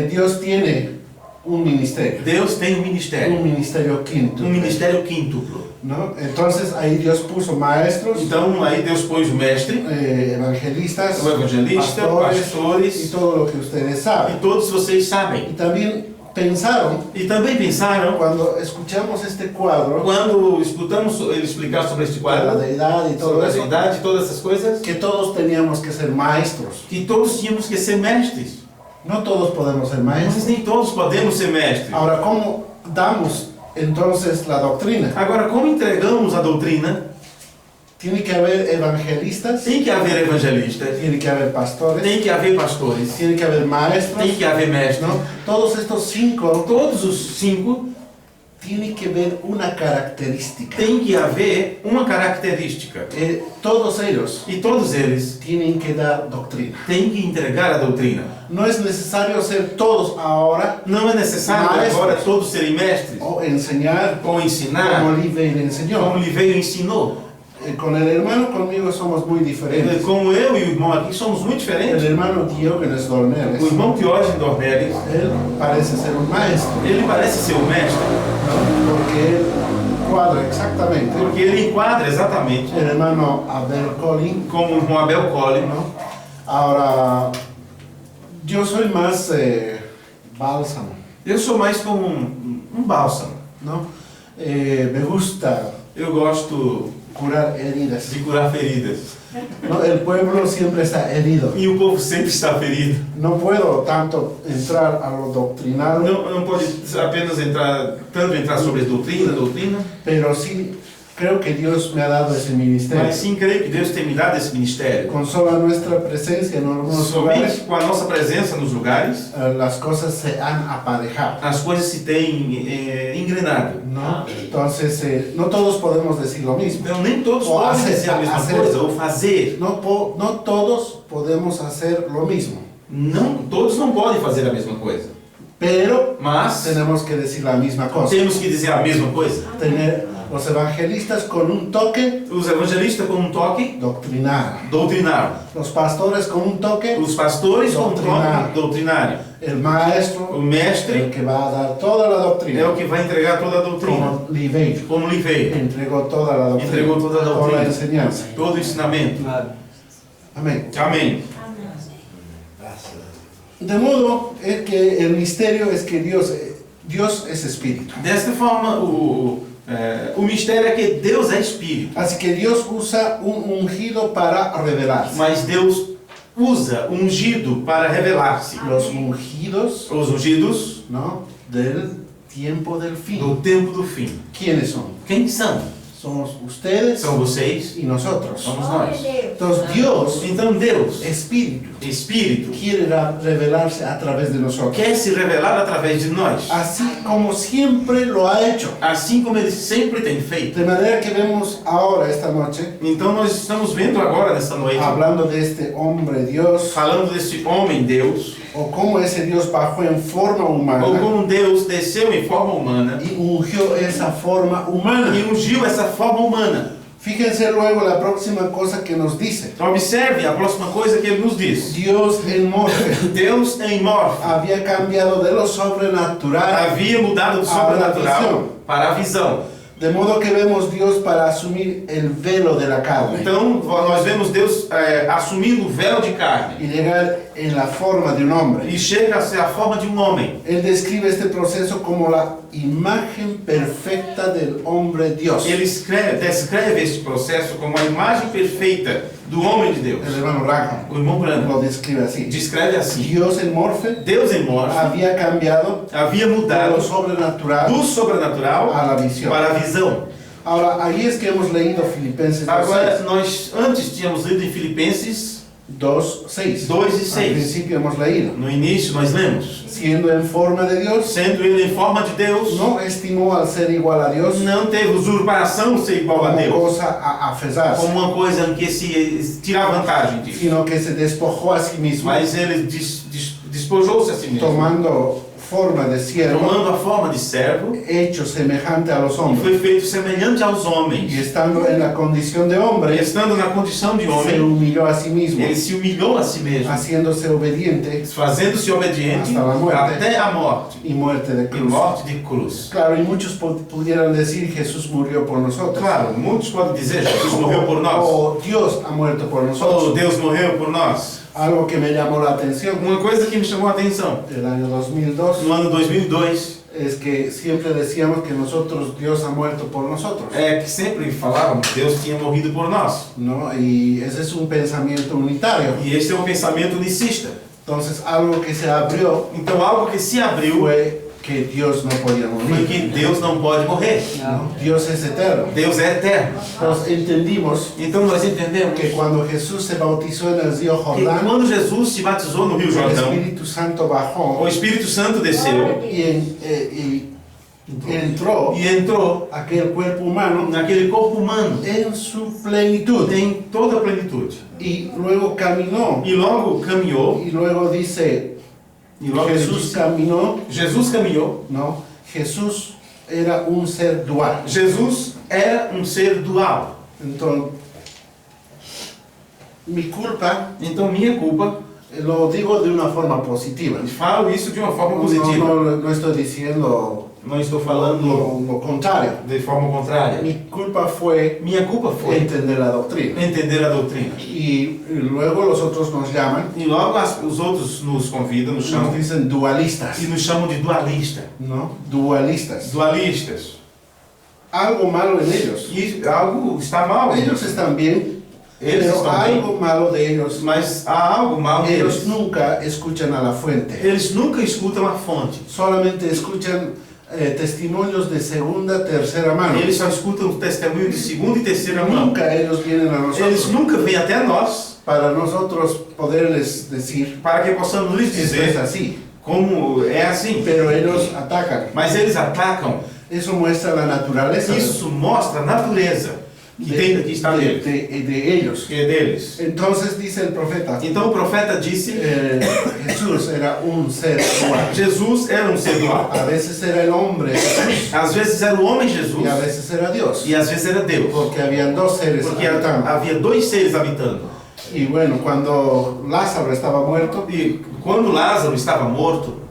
Dios tiene un ministerio Deus tem um ministerio quinto, ministério quíntuplo. ¿no? Entonces ahí Dios puso maestros, Então aí Deus pôs o mestre, evangelistas, o evangelista, pastores y pastores, todo lo que ustedes e saben. todos vocês Y sabem. también pensaron, E também pensaram, cuando escuchamos este cuadro, quando escutamos ele explicar sobre este la quadro, deidad y todo sobre a eso, deidade e todas essas coisas, que todos teníamos que ser maestros. que todos tínhamos que ser mestres. No todos podemos ser maestros. Mas nem todos podemos ser mestres. Ahora, ¿cómo damos entonces la doctrina? Agora, como entregamos a doutrina, Tiene que haber evangelistas, tem que haver evangelistas, tiene que haber pastores, tem que haver pastores, tiene que haber maestros, tem que haver mestres. ¿no? Todos estos 5 Todos os 5 tienen que ver una característica. tem que haver uma característica. Todos ellos E todos eles tienen que dar doctrina. têm que entregar a doutrina. No es necesario ser todos ahora Não é necessário Maestros. agora todos serem mestres, o enseñar ou ensinar, como Oliveira enseñó. como Oliveira ensinou. Con el hermano conmigo somos muy diferentes. Como eu e o irmão aqui somos muito El diferentes. hermano Diógenes Dornelis, O irmão Diógenes Dornelis, él parece ser un maestro, ele parece ser o mestre, ¿no? Porque él cuadra exactamente. porque ele enquadra exatamente El hermano Abel Collin, como o irmão Abel Collin. ¿no? Ahora, yo soy más bálsamo, Eu sou mais como um bálsamo. ¿no? Me gusta Eu gosto curar heridas, de curar feridas. ¿no? El pueblo siempre está herido. E o povo sempre está ferido. No puedo tanto entrar a lo doctrinal, Não pode apenas entrar sobre a doutrina, pero sí creo que Dios me ha dado ese ministerio. mas sim creio que Deus tem me dado esse ministério. Con sola nuestra presencia en algunos lugares, Somente com a nossa presença nos lugares, las cosas se han aparejado, as coisas se têm engrenado. ¿no? Entonces, no todos podemos decir lo mismo. Então nem todos Ou podem hacer- dizer a mesma hacer- coisa ou fazer. No todos podemos hacer lo mismo, Todos não podem fazer a mesma coisa. pero Mas tenemos que decir la misma cosa. temos que dizer a mesma coisa. Tener los evangelistas con un toque Os evangelistas com um toque doctrinal, doutrinário. los pastores con un toque, Os pastores com um toque doutrinário. el O maestro, el mestre que va a dar toda la é doctrina, o que vai entregar toda a doutrina. como Oliveira Como Oliveira. entregó toda la doctrina, Entregó toda la toda doctrina. la enseñanza. Todo o ensinamento. Amén. Amém. De modo es que el misterio es que Dios es espíritu. Desta forma, o mistério é que Deus é Espírito. Así que Dios usa un ungido para revelarse. Mas Deus usa ungido para revelar-se. Los ungidos, Os ungidos ¿no? Del tiempo del fin. do tempo do fim. ¿Quiénes son? Quem são? Somos ustedes São vocês, y nosotros. somos nós. Entonces Dios, Então Deus, espíritu, Espírito, quiere revelarse a través de nosotros. quer se revelar através de nós. Así como siempre lo ha hecho. Assim como Ele sempre tem feito. De manera que vemos ahora, esta noche, Então nós estamos vendo agora, nessa noite, hablando de este hombre Dios, falando desse homem Deus, o cómo ese Dios bajó en forma ou humana como Deus desceu em forma humana y ungió esa forma humana. e ungiu essa forma humana. Fíjense luego la próxima cosa que nos dice. Então observe a próxima coisa que ele nos diz. Dios en Morfe Deus em Morfe había cambiado de lo sobrenatural, havia mudado do sobrenatural para a visão. de modo que vemos Dios para asumir el velo de la carne Então nós vemos Deus assumindo o véu de carne y llegar en la forma de un hombre. e chega a ser a forma de um homem. Él describe este proceso como la imagen perfecta del hombre Dios. Ele descreve este processo como a imagem perfeita do homem de Deus. El hermano Rackham O irmão Branham lo describe así. descreve assim: Dios en Morfe Deus em Morfe había cambiado havia de lo mudado sobrenatural do sobrenatural a la visión. para a visão. Ahora, ahí es que hemos leído Filipenses Agora, 2:6. nós antes tínhamos lido em Filipenses 2:6. 2 e Al 6. principio hemos leído. No início nós lemos: Siendo en forma de Dios, sendo ele em forma de Deus, no estimó al ser igual a Dios não teve usurpação ser igual a como Deus, cosa a aferrarse, como uma coisa em que se tirar vantagem disso. sino que se despojó a sí mismo, Mas ele despojou-se a si mesmo, tomando forma de siervo, tomando a forma de servo, hecho semejante a los e hombres, foi feito semelhante aos y homens. estando en la condición de E hombre, estando na condição de se homem, humilló a sí mismo, ele se humilhou a si mesmo, haciéndose obediente fazendo-se obediente Hasta la muerte. até a morte, y muerte de e cruz. morte de cruz. Claro, y muchos pudieran decir Jesús murió por nosotros. Claro, muitos podem dizer: Jesus morreu por nós, O Dios ha muerto por ou nosotros. Deus morreu por nós. Algo que me llamó la atención Uma coisa que me chamou a atenção, el año 2002 no ano 2002, es que siempre decíamos que nosotros, Dios ha muerto por nosotros, é que sempre falávamos que Deus tinha morrido por nós. ¿no? Y ese es un pensamiento unitario. E este é um pensamento unicista. Entonces, algo que se abrió Então algo que se abriu fue que Dios no podía foi morir, que Deus não pode morrer. ¿no? Dios es eterno. Deus é eterno. Entonces, entendimos Então nós entendemos que cuando Jesús se bautizó en el río que Jordán, quando Jesus se batizou no Rio el Jordão, Espíritu Santo bajó o Espírito Santo desceu y entró e entrou aquel cuerpo humano naquele corpo humano. en su plenitud Tem toda a plenitude. y luego caminó E logo caminhou, y luego dice e logo ele Jesús disse, caminó, Jesus caminhou. no, Jesús era un ser dual. Jesus era um ser dual. Entonces, mi culpa, Então minha culpa, lo digo de una forma positiva. falo isso de uma forma No, positiva. no estoy diciendo Não estou falando lo contrario. de forma contrária. Mi culpa fue Minha culpa foi entender la doctrina. entender a doutrina. Y luego los otros nos llaman, E logo os outros nos convidam, nos nos chamam dicen dualistas, e nos chamam de dualista. ¿no? Dualistas. Dualistas. Algo malo en ellos. E algo está mal. Ellos están bien, Eles pero estão algo bem, malo de ellos. mas há algo mal Ellos neles. nunca escuchan a la fuente. Eles nunca escutam a fonte. Solamente escuchan testimonios de segunda, tercera mano. Eles só escutam o testemunho de segunda e terceira mão. Nunca ellos vienen a Eles nosotros nunca vêm até nós para nosotros poderles decir para que possamos lhes esto es dizer así. como é assim. Pero ellos atacan. Mas eles atacam. Eso muestra la naturaleza Isso mostra a natureza que está neles, de ellos. que é deles. Entonces dice el profeta, Então o profeta disse: Jesús era un ser dual. Jesus era um ser dual. A veces era el hombre Jesús Às vezes era o homem Jesus y a veces era Dios. e às vezes era Deus. Porque habían dos seres Porque habitando. havia dois seres habitando. Y bueno, cuando Lázaro estaba muerto, E quando Lázaro estava morto,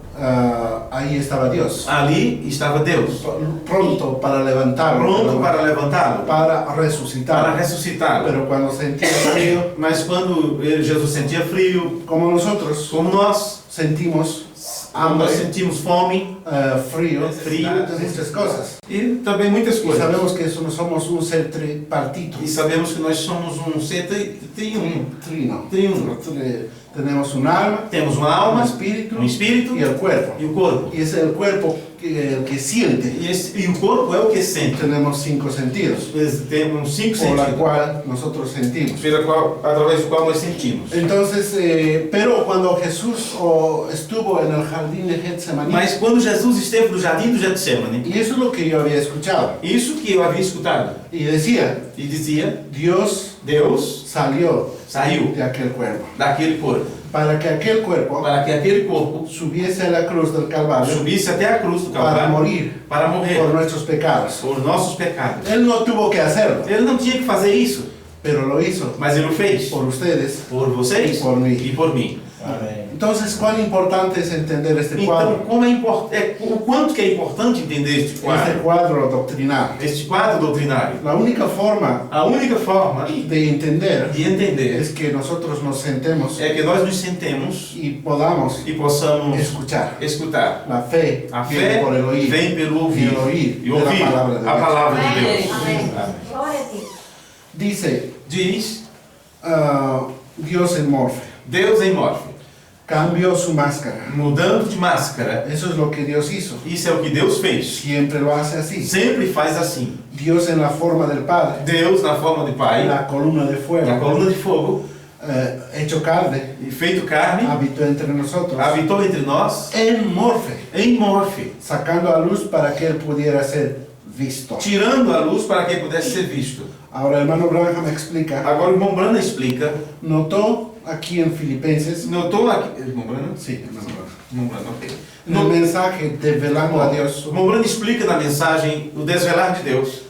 ahí estaba Dios. ali estava Deus, Pronto para levantarlo. pronto para levantá-lo, para para resucitar. ressuscitá-lo. Pero cuando sentía frío, Mas quando Jesus sentia frio, como nosotros como nós, sentimos quando hambre, nós sentimos fome frío, Frío. muchas cosas. e também muitas Y coisas. sabemos que eso no somos un ser tripartito, E sabemos que nós somos um ser triuno. trino. Triuno. Tenemos un alma, Temos uma un alma, espíritu um espírito y el cuerpo. e o corpo. Y es el cuerpo el que siente. E o corpo é o que sente. Tenemos 5 sentidos, Temos 5 por la sentidos, cual nosotros sentimos. através do qual nós sentimos. Entonces, pero cuando Jesús estuvo en el jardín de Getsemaní, Mas quando Jesus esteve no jardim do Getsemane, y eso es lo que yo había escuchado, isso que eu havia escutado, y decía, e dizia: Dios Deus salió saiu de aquel cuerpo. daquele corpo. para que aquel cuerpo para que aquele corpo subiese a la cruz del Calvario subisse até a cruz do para Calvário morir para morrer por nuestros pecados. por nossos pecados. Él no tuvo que hacerlo, Ele não tinha que fazer isso, pero lo hizo mas ele o fez por ustedes. por vocês E por mim. e por mim. Entonces, ¿cuán importante es entender este Então, cuadro? o quanto que é importante entender este Este cuadro doctrinal. quadro doutrinário. La única forma A única forma de entender de entender es que nosotros nos sentemos é que nós nos sentemos y podamos e possamos escuchar. escutar. La fe A viene fé por el oír. vem pelo ouvir Y el oír e de la ouvir palabra de a Dios. palavra de Amém. Deus. Amém. Amém. Glória a Deus. Dice Diz Dios en Morfe. Deus em Morfe, Cambió su máscara. mudando de máscara. Eso es lo que Dios hizo. Isso é o que Deus fez. Siempre lo hace así. Sempre faz assim. Dios en la forma del Padre. Deus na forma de Pai, La columna de na fuego. coluna de fogo, Hecho carne. e feito carne, Habitó entre nosotros. habitou entre nós En Morfe. em Morfe, Sacando a luz para que Él pudiera ser visto. tirando a luz para que pudesse ser visto. Ahora, hermano Branham explica. Agora o irmão Brana explica. Notó aquí en Filipenses. Notou aqui. Irmão Brana? Sí, hermano Branham. Irmão Brana, ok. En el mensaje Develando a Dios. O irmão Brana explica na mensagem o desvelar de Deus.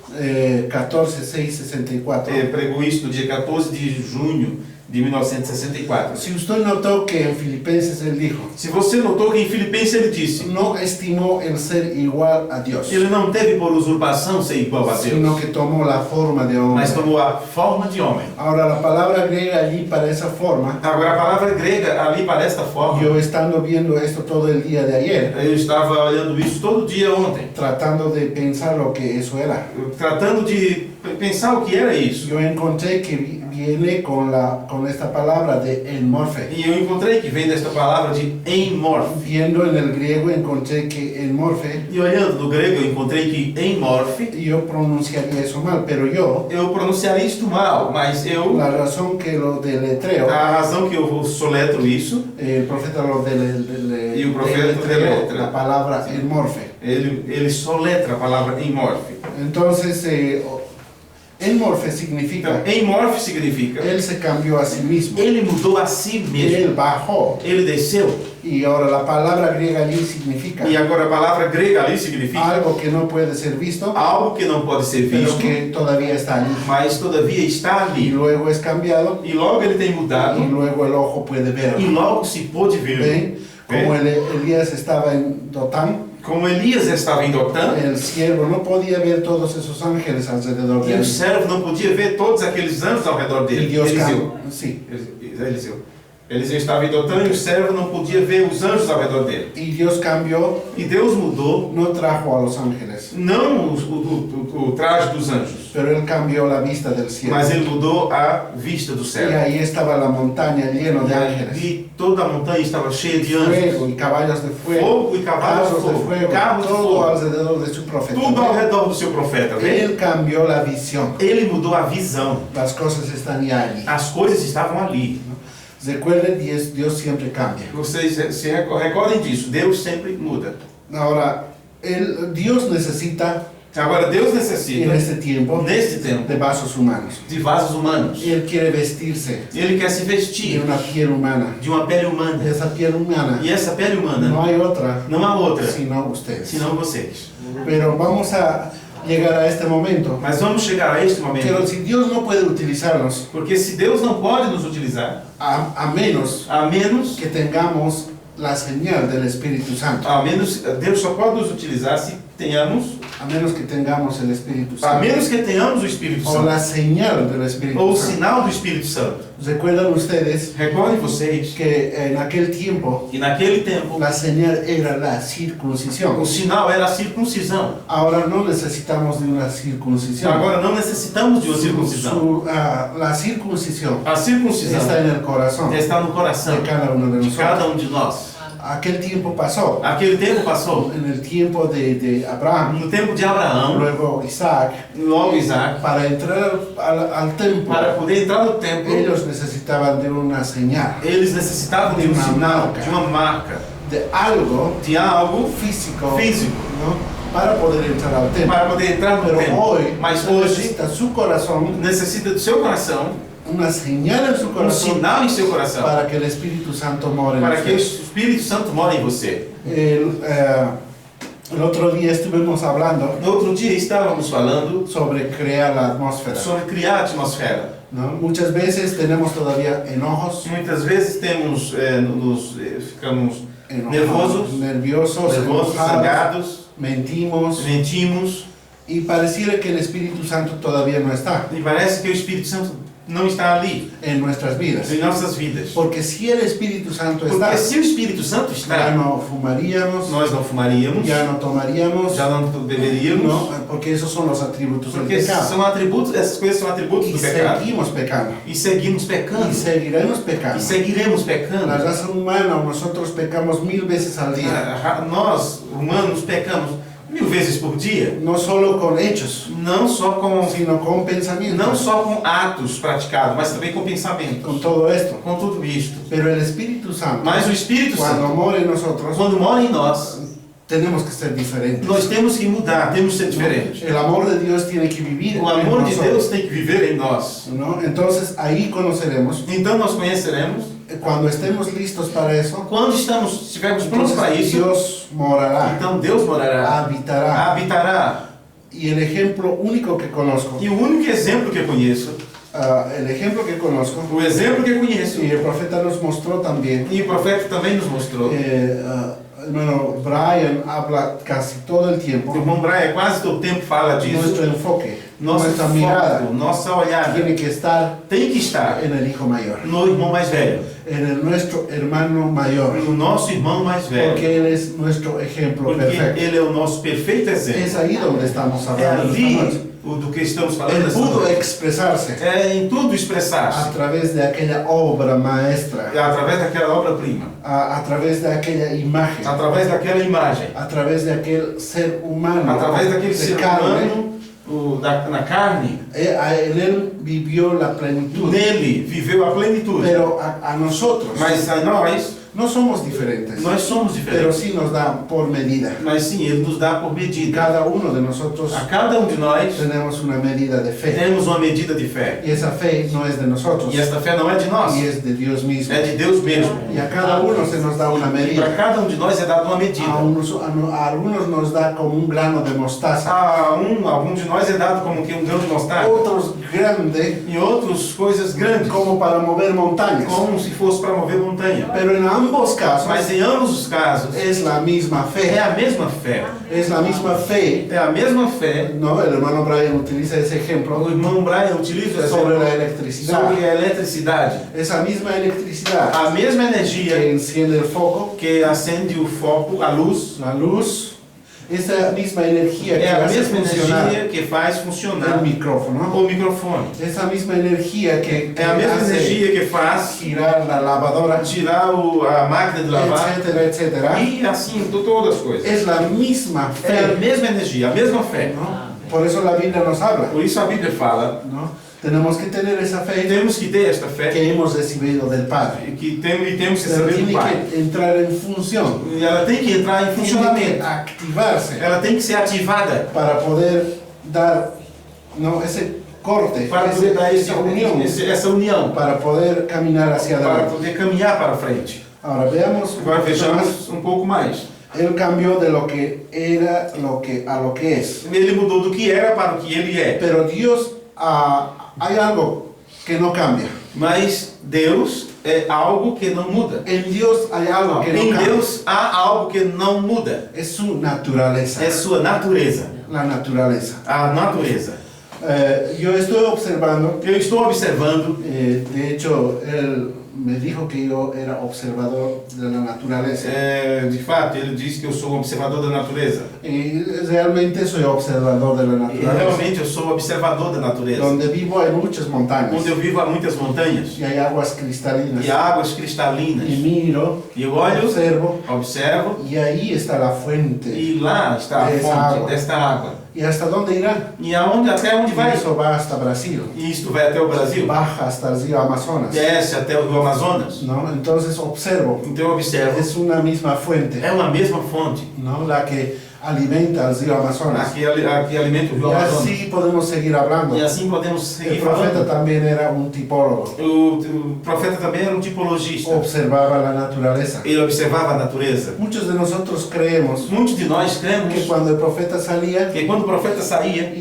14:6-64. Pregou isso no dia 14 de junho de 1964. Si usted notó que en Filipenses Él dijo, Se você notou que em Filipenses ele disse, no estimó el ser igual a Dios, ele não teve por usurpação ser igual a sino Deus, que tomó la forma de hombre. mas tomou a forma de homem. Ahora, la palabra griega allí para esa forma, Agora a palavra grega ali para esta forma, yo estando viendo esto todo el día de ayer, eu estava olhando isso todo dia ontem, tratando de pensar lo que eso era, tratando de pensar o que era isso. yo encontré que viene con esta palabra de enmorfe. E eu encontrei que vem desta palavra de enmorfe. Viendo en el griego encontré que enmorfe, E olhando do grego eu encontrei que enmorfe, yo pronunciaría eso mal, pero yo, eu pronunciaria isto mal, mas eu, la razón que lo deletreo, a razão que eu soletro isso, el profeta lo Y un profeta deletreó deletra. la palabra enmorfe. ele soletra a palavra enmorfe. Entonces, enmorfe Então, significa, enmorfe significa, él se cambió a sí mismo, ele mudou a si mesmo, él bajó. ele desceu. Y ahora la palabra griega allí significa E agora a palavra grega ali significa algo que no puede ser visto, algo que não pode ser pero visto, que todavía está allí. mas todavia está Y ali. luego es cambiado E logo ele tem mudado, y luego el ojo puede e verlo. logo se pôde ver. ¿Ven? Como Elías estaba en Dotán, Como Elias estava em Dotã, el siervo no podía ver todos esos ángeles alrededor de e o él. servo não podia ver todos aqueles anjos ao redor Y dele. Dios Eliseu. sí. Eliseu estava em Dotã e o servo não podia ver os anjos ao redor dele. Y Dios cambió, E Deus mudou, no trajo a los ángeles, não o traje dos anjos, pero él cambió la vista del cielo. mas ele mudou a vista do Y céu. ahí estaba la montaña llena de ángeles. E toda a montanha estava cheia de anjos. Fuego y caballos de fuego, Fogo e cavalos de carros de fogo, fuego, carros de todo fogo. alrededor de su profeta. Tudo ao redor do seu profeta, vê? Él cambió la visión. Ele mudou a visão. Las cosas están ya allí. As coisas estavam ali. Recuerden, Dios siempre cambia. Vocês se recordem disso. Deus sempre muda. Ahora, Dios necesita Agora, Deus en necessita, este tiempo neste tempo, de vasos humanos. de vasos humanos. Él quiere vestirse Ele quer se de vestir una piel humana. de uma pele humana. Esa piel humana E essa pele humana, no hay otra não há outra, sino ustedes. senão vocês. Pero vamos a llegar a este momento. Mas vamos chegar a este Pero momento. si Dios no puede utilizarnos, Porque se Deus não pode nos utilizar, a menos a menos que tengamos la señal del Espíritu Santo. Deus só pode nos utilizar se tenhamos, A menos que tengamos el Espíritu a Santo. menos que tenhamos o Espírito O Santo, la señal del Espíritu ou o Santo. sinal do Espírito Santo. Recuerdan ustedes Recordem vocês que en aquel tiempo que naquele tempo la señal era la o circuncisión. sinal era a circuncisão. Ahora no necesitamos de una circuncisión. Agora não necessitamos de uma circuncisão. La circuncisión A circuncisão está en el corazón está no coração de cada uno de de cada nosotros. de nós. Aquel tiempo pasó. Aquele tempo passou. En el tiempo de Abraham, No tempo de Abraão, luego Isaac, logo Isaac, para entrar al templo, para poder entrar no templo, ellos necesitaban de una señal, eles necessitavam de um sinal, de uma marca, de algo de algo físico, físico, ¿no? Para poder entrar al templo. para poder entrar no Pero templo. hoy Mas hoje necesita su corazón necessita do seu coração una señal en su corazón sinal em seu coração, para que el Espíritu Santo more en para que o usted. Espírito Santo more em você. El otro día estuvimos hablando No outro dia estávamos falando sobre crear la atmósfera, sobre criar a atmosfera. ¿no? Muchas veces tenemos todavía enojos, Muitas vezes ficamos nervosos, nerviosos, enojados, zangados, mentimos, mentimos, y pareciera que el Espíritu Santo todavía no está e parece que o Espírito Santo não está ali en nuestras vidas. em nossas vidas. Porque si el Espíritu Santo está, Porque se o Espírito Santo ya está, no fumaríamos, nós não fumaríamos, ya no tomaríamos, já não beberíamos, no, porque esos son los atributos del porque pecado. são atributos, essas coisas são atributos Y do pecado. seguimos pecando. E seguimos pecando. Y seguiremos E pecando. seguiremos La pecando. raza humana, nosotros pecamos 1000 veces al día. Nós, humanos, pecamos 1000 vezes por dia. No solo con hechos, Não só com, sino con pensamientos. não só com atos praticados, mas também com pensamentos. Con todo esto. Com tudo isto. Pero el Espíritu Santo, Mas o Espírito cuando Santo, mora en nosotros, quando mora em nós, tenemos que ser diferentes. nós temos que mudar, temos que ser diferentes. El amor de Dios tiene que vivir O en amor de nosotros, Deus tem que viver em nós. ¿no? Entonces ahí conoceremos, Então nós conheceremos, cuando estemos listos para eso, quando estivermos prontos para entonces isso, Dios morará, então Deus morará, habitará. habitará. Y el ejemplo único que conozco, E o único exemplo que eu conheço, el ejemplo que conozco, o exemplo que eu conheço, y el profeta nos mostró también, e o profeta também nos mostrou, hermano Brian habla casi todo el tiempo, o irmão Brian quase todo o tempo fala disso, nuestro enfoque, nosso nuestra foco, mirada nossa olhada tiene que estar tem que estar en el hijo mayor, no irmão mais velho, en nuestro hermano mayor, no nosso irmão mais velho, porque él es nuestro ejemplo porque perfecto. ele é o nosso perfeito Es exemplo. ahí donde estamos É hablando esta noche. ali do que estamos falando Él essa pudo noite. expresarse É em tudo a expressar-se, través de aquella obra maestra, através daquela obra-prima, a través de aquella imagen, através daquela imagem, a través de aquel ser humano, através daquele de ser carne. humano na carne. Él vivió la plenitud, Nele viveu a plenitude. pero a nosotros Mas a nós, no somos diferentes, nós somos pero diferentes. sí nos da por medida. Mas sim, Ele nos dá por medida. Cada uno de nosotros A cada um de nós tenemos una medida de fe, temos uma medida de fé. y esa fe no es de nosotros, E esta fé não é de nós, y es de Dios mismo. é de Deus mesmo. Y a cada uno se nos da una E para medida. cada um de nós é dada uma medida. A algunos nos da como un grano de mostaza, Algum de nós é dado como que um grão de mostarda. otros grande E outros coisas grandes, como para mover montañas. como se fosse para mover montanha. Pero en ambos casos Mas em ambos os casos, es la misma é fe, a mesma fé. es la misma fe. É a mesma fé. ¿No? El hermano Brian utiliza ese O ejemplo irmão Brian utiliza essa sobre la electricidad. sobre a eletricidade. Esa misma electricidad A mesma que energia enciende el foco, que acende o foco, a luz, la luz, esa misma energía que é a hace mesma funcionar energia que faz funcionar el micrófono, o microfone. esa misma energía que É a mesma hace energia que faz girar la lavadora, tirar a máquina de lavar etcétera, etcétera. e assim, todas as coisas. Es la misma É a fe, mesma energia, a mesma fé. ¿no? Por eso la Biblia nos habla, Por isso a Bíblia fala, ¿no? Tenemos que tener esa fe temos que ter esta fé que hemos recibido del Padre. que temos que Pero saber do tiene Pai. que entrar en función, E ela tem que entrar em tiene que funcionamento. activarse Ela tem que ser ativada para poder dar, ¿no? ese corte, para poder dar esa unión, essa união, para poder caminar hacia para adelante. poder caminhar para frente. Ahora veamos, Agora vejamos um pouco mais. él cambió de lo que era a lo que es. Ele mudou do que era para o que ele é. Pero Dios, hay algo que no cambia. Mas Deus é algo que não muda. En Dios hay algo que no Em cambia. Deus há algo que não muda. Es su naturaleza, É sua natureza. la naturaleza. A natureza. Yo estoy observando, Eu estou observando, de hecho, él me dijo que yo era observador de la naturaleza. de fato, ele diz que eu sou um observador da natureza. Y realmente soy observador de la E naturaleza. realmente eu sou observador da natureza. Donde vivo hay muchas montañas Onde eu vivo há muitas montanhas y hay aguas cristalinas. e águas cristalinas. Y miro, E eu olho, observo, observo, y ahí está la fuente. e lá está a Dessa fonte água. desta água. ¿Y hasta dónde irá? E até onde Y vai? eso va hasta Brasil, E isto vai até o Brasil. baja hasta el río Amazonas, Desce até o Rio Amazonas. ¿no? Entonces observo, Então eu observo. es una misma fuente, É uma mesma fonte. ¿no? La que alimenta al río Amazonas. que alimenta o rio Y Amazonas. así podemos seguir hablando. E assim podemos seguir El profeta falando. también era un tipólogo. O profeta também era um tipologista. Observaba la naturaleza. Ele observava a natureza. Muchos de nosotros creemos Muitos de nós que cremos cuando el profeta salía que quando o profeta saía,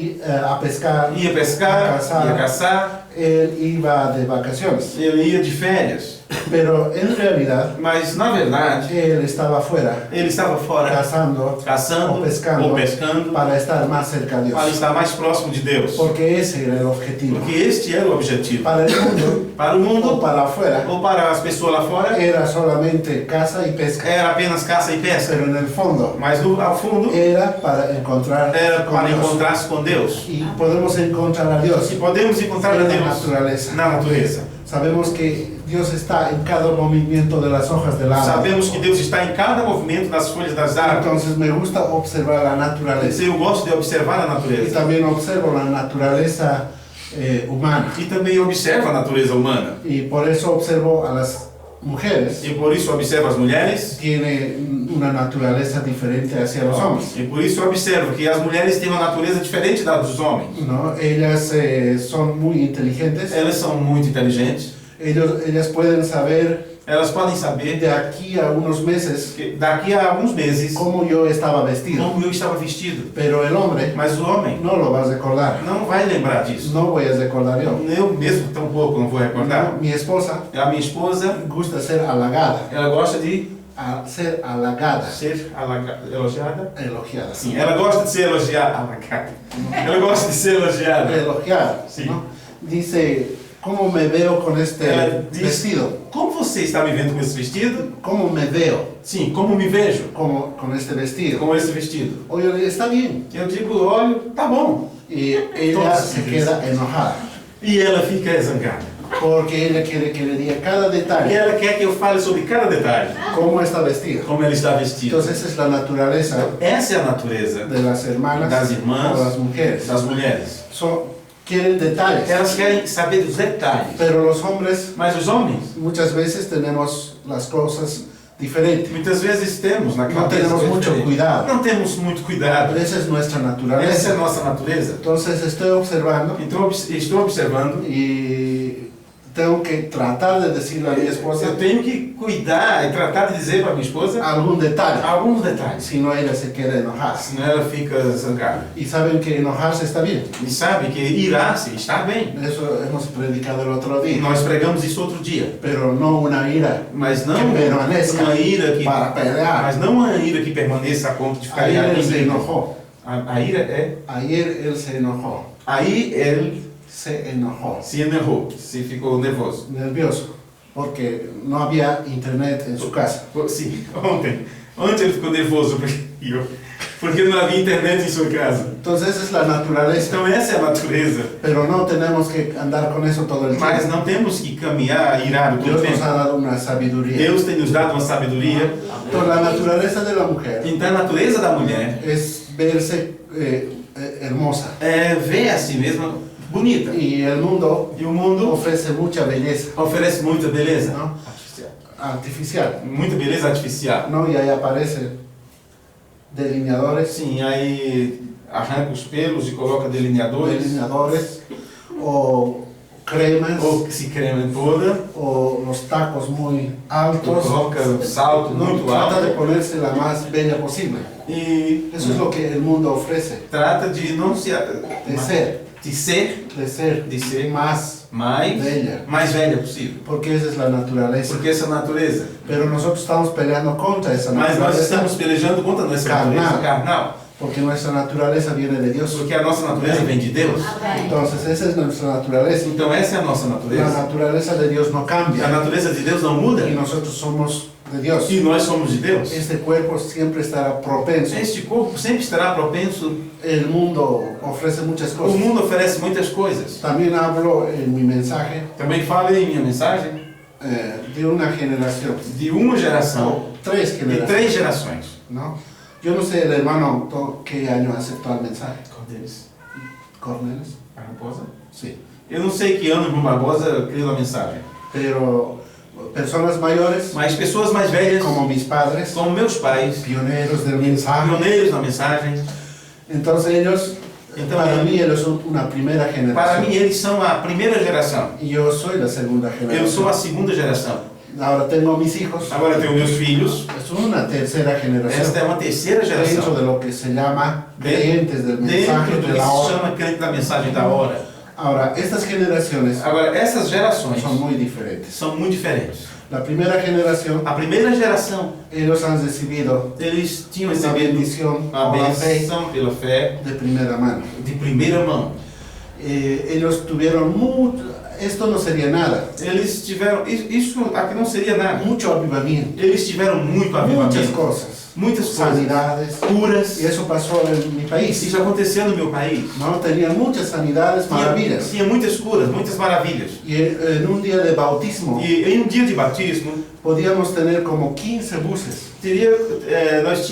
a pescar, ia pescar, ia caçar, él iba de vacaciones. ele ia de férias. Pero en realidad, Mas, na verdade, él estaba afuera, ele estava fora cazando caçando ou pescando, ou pescando para estar más cerca de para Dios. estar mais próximo de Deus. Porque ese era el objetivo. Porque este era o objetivo. Para el mundo Para o o mundo para afuera, ou para as pessoas lá fora, era solamente caza y pesca. era apenas caça e pesca. Pero en el fondo, Mas ao fundo, era para encontrar era con para Dios. encontrar-se com Deus. Y podemos encontrar a Dios E podemos encontrar a en la Deus naturaleza. na natureza. Sabemos que Dios está en cada movimiento de las hojas del árbol. Sabemos que Deus está em cada movimento das folhas das árvores. Entonces me gusta observar la naturaleza. Eu gosto de observar a Y natureza. también observo la naturaleza humana. E também observo a natureza humana. Y por eso observo a las mujeres. E por isso observo as mulheres. Tiene una naturaleza diferente hacia los hombres. E por isso observo que as mulheres têm uma natureza diferente da dos homens. ¿No? Ellas son muy inteligentes. Elas são muito inteligentes. Ellas pueden saber Elas podem saber de aquí a unos meses que daqui a alguns meses cómo yo estaba vestido. como eu estava vestido. Pero el hombre Mas o homem no lo va a recordar. não vai lembrar disso. No voy a recordar yo. Eu mesmo tampouco não vou recordar. Mi esposa A minha esposa, gusta ser halagada. ela gosta de Ser halagada. ser elogiada. Elogiada. Sim, ela gosta de ser elogiada. Alagada. Ela gosta de ser elogiada. Elogiada. Sí. ¿No? Dice, ¿cómo me veo con este Ela diz, vestido? como você está me vendo com esse vestido? ¿Cómo me veo Sim, como me vejo con este vestido? com esse vestido? Oye, está bien. Eu digo, olha, tá bom. Y ella se queda enojada. E ela fica zangada. Porque ella quiere que le diga cada E detalle. ela quer que eu fale sobre cada detalhe. Cómo está vestido. Como ela está vestida. Entonces esa es la naturaleza Essa é a natureza de las hermanas das irmãs, o las mujeres. das mulheres. Quieren detalles. Elas querem saber dos detalhes. Pero los hombres Mas os homens, muchas veces tenemos las cosas diferentes. muitas vezes temos na No cabeça tenemos coisa mucho diferente. cuidado. Não temos muito cuidado. Esa es nuestra Essa é a naturaleza. nossa natureza. Entonces estoy observando Então estou observando. y tengo que tratar de decirle a mi esposa Eu tenho que cuidar e tratar de dizer para minha esposa algún detalle. alguns detalhes. Si no, ella se queda enojada. Senão ela fica zangada. Y saben que enojarse está bien. E sabe que irá-se, está bem. Eso hemos predicado el otro día. Nós pregamos isso outro dia. Pero no una ira Mas não que permanezca uma ira que. para pelear. Mas não uma ira que permaneça a ponto de ficar Ayer él irado. se enojó. A ira é. Ayer él se enojó. Aí ele Se enojó. se enervou, se ficou nervoso. Nervioso. Porque no había internet en su casa. Sim, ontem. Ontem ele ficou nervoso porque não havia internet em sua casa. Entonces esa es la naturaleza. Então essa é a natureza. Pero no tenemos que andar con eso todo el Mas tiempo. não temos que caminhar irado todo o Dios nos tempo. ha dado una sabiduría. Deus tem nos dado uma sabedoria. Entonces la naturaleza de la mujer Então a natureza da mulher es verse hermosa. é ver a si mesma bonita. Y el mundo E o mundo ofrece mucha belleza, oferece muita beleza. ¿no? Artificial. Muita beleza artificial. ¿No? Y ahí aparecen delineadores, Sim, aí arranca os pelos e coloca delineadores. o cremas, Ou que se crema toda. o los tacos muy altos. Coloca o salto No, muito trata de alto. ponerse la más bella posible. E Eso es lo que el mundo ofrece, trata de não se... de ser de ser más mais velha possível. porque esa es la naturaleza. Porque essa é a natureza. Pero nosotros estamos peleando contra esa Mas nós naturaleza, estamos pelejando contra a nossa Carnal. natureza carnal. porque nuestra naturaleza viene de Dios. Porque a nossa natureza vem de Deus. Entonces esa es nuestra naturaleza. Então essa é a nossa La natureza. naturaleza de Dios no A cambia natureza de Deus não muda. y nosotros somos de Dios. E nós somos de Deus. Este cuerpo siempre estará propenso. Este corpo sempre estará propenso. El mundo ofrece muchas O cosas. mundo oferece muitas coisas. También hablo en mi mensaje Também falei em minha mensagem de una generación, de uma geração, tres de generaciones, 3 gerações. ¿no? Yo no sé el hermano qué año aceptó el mensaje. Qual deles? Cornelis. A raposa? Sí. Eu não sei que ano o João Barbosa criou a mensagem. Pero personas mayores, mas pessoas mais velhas, como mis padres, como meus pais, pioneros del mensaje. pioneiros na mensagem. Entonces ellos, Então, para mí, ellos son una primera Para generación. mim, eles são a primeira geração. Y yo soy la segunda Eu sou a generación. segunda geração. Ahora tengo mis hijos. Agora eu tenho meus filhos. Es una tercera generación. Esta é uma terceira Dentro geração. de lo que se llama creyentes del mensaje Dentro do de que la se hora. chama crente da mensagem da hora. Ahora, estas generaciones Agora, essas gerações son muy diferentes. são muito diferentes. La primera generación, A primeira geração, ellos han recibido eles tinham una recebido bendición a por la fe benção pela fé de primera mano. de primeira mão. Ellos tuvieron mucho, esto no sería nada, Eles tiveram, isso aqui não seria nada. mucho avivamiento, Eles tiveram muito muchas avivamento, cosas, muitas coisas, sanidades, curas. y eso pasó en mi país. Isso aconteceu no meu país. ¿No? Tenía muchas sanidades, maravillas. Tinha muitas curas, muitas maravilhas. Y en un día de bautismo E em um dia de batismo, podíamos tener como 15 buses nós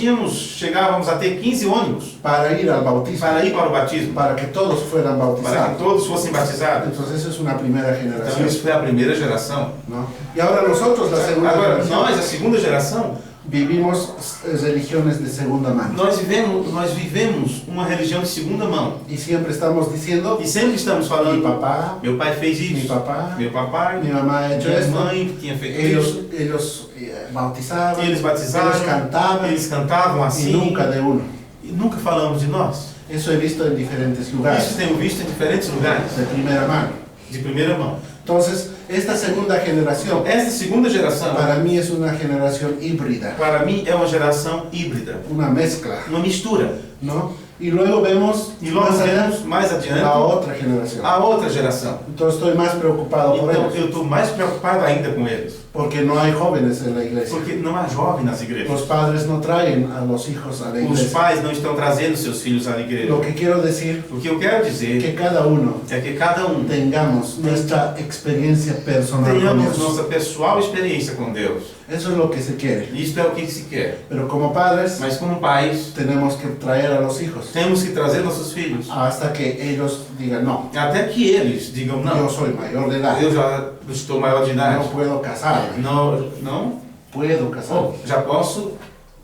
chegávamos a ter 15 ônibus para ir al bautismo, para ir para o batismo, para que todos fueran para bautizados. que todos fossem batizados. Entonces eso es una primera Então generación, isso foi a primeira geração. ¿no? Y ahora nosotros, la segunda Agora, generación, nós, a segunda geração, vivimos religiones de segunda mano. nós vivemos uma religião de segunda mão. Y siempre estamos diciendo, E sempre estamos mi falando, papá, meu pai fez mi isso, papá, meu papai, mi mamá ha hecho minha esto. mãe tinha feito isso. Ellos bautizaban, Eles batizaram, ellos cantaban, eles cantavam y assim. nunca de uno. E nunca falamos de nós. Eso he visto en diferentes Isso lugares, tenho visto em diferentes lugares, de primera mano. de primeira mão. Entonces, esta segunda generación, Esta segunda geração, para mí es una generación híbrida, para mim, é uma geração híbrida, una mezcla, uma mistura. ¿no? Y luego vemos E logo más allá vemos mais adiante la otra generación. a outra geração. Entonces estoy más preocupado por Então ellos, eu estou mais preocupado ainda com eles, porque no hay jóvenes en la iglesia. porque não há jovem nas Los igrejas. padres no traen a los hijos a la Os iglesia. pais não estão trazendo seus filhos à igreja. Lo que quiero decir O que eu quero es dizer que cada uno é que cada tengamos nuestra experiencia personal con tenhamos Dios. nossa pessoal experiência com Deus. Eso es lo que se quiere. Isto é o que se quer. Pero como padres Mas como pais, tenemos que traer a los hijos temos que trazer nossos filhos hasta que ellos digan, no, até que eles digam yo não. soy mayor de edad, Eu já estou maior de idade. no puedo casarme. Não? Puedo casarme. Oh, já posso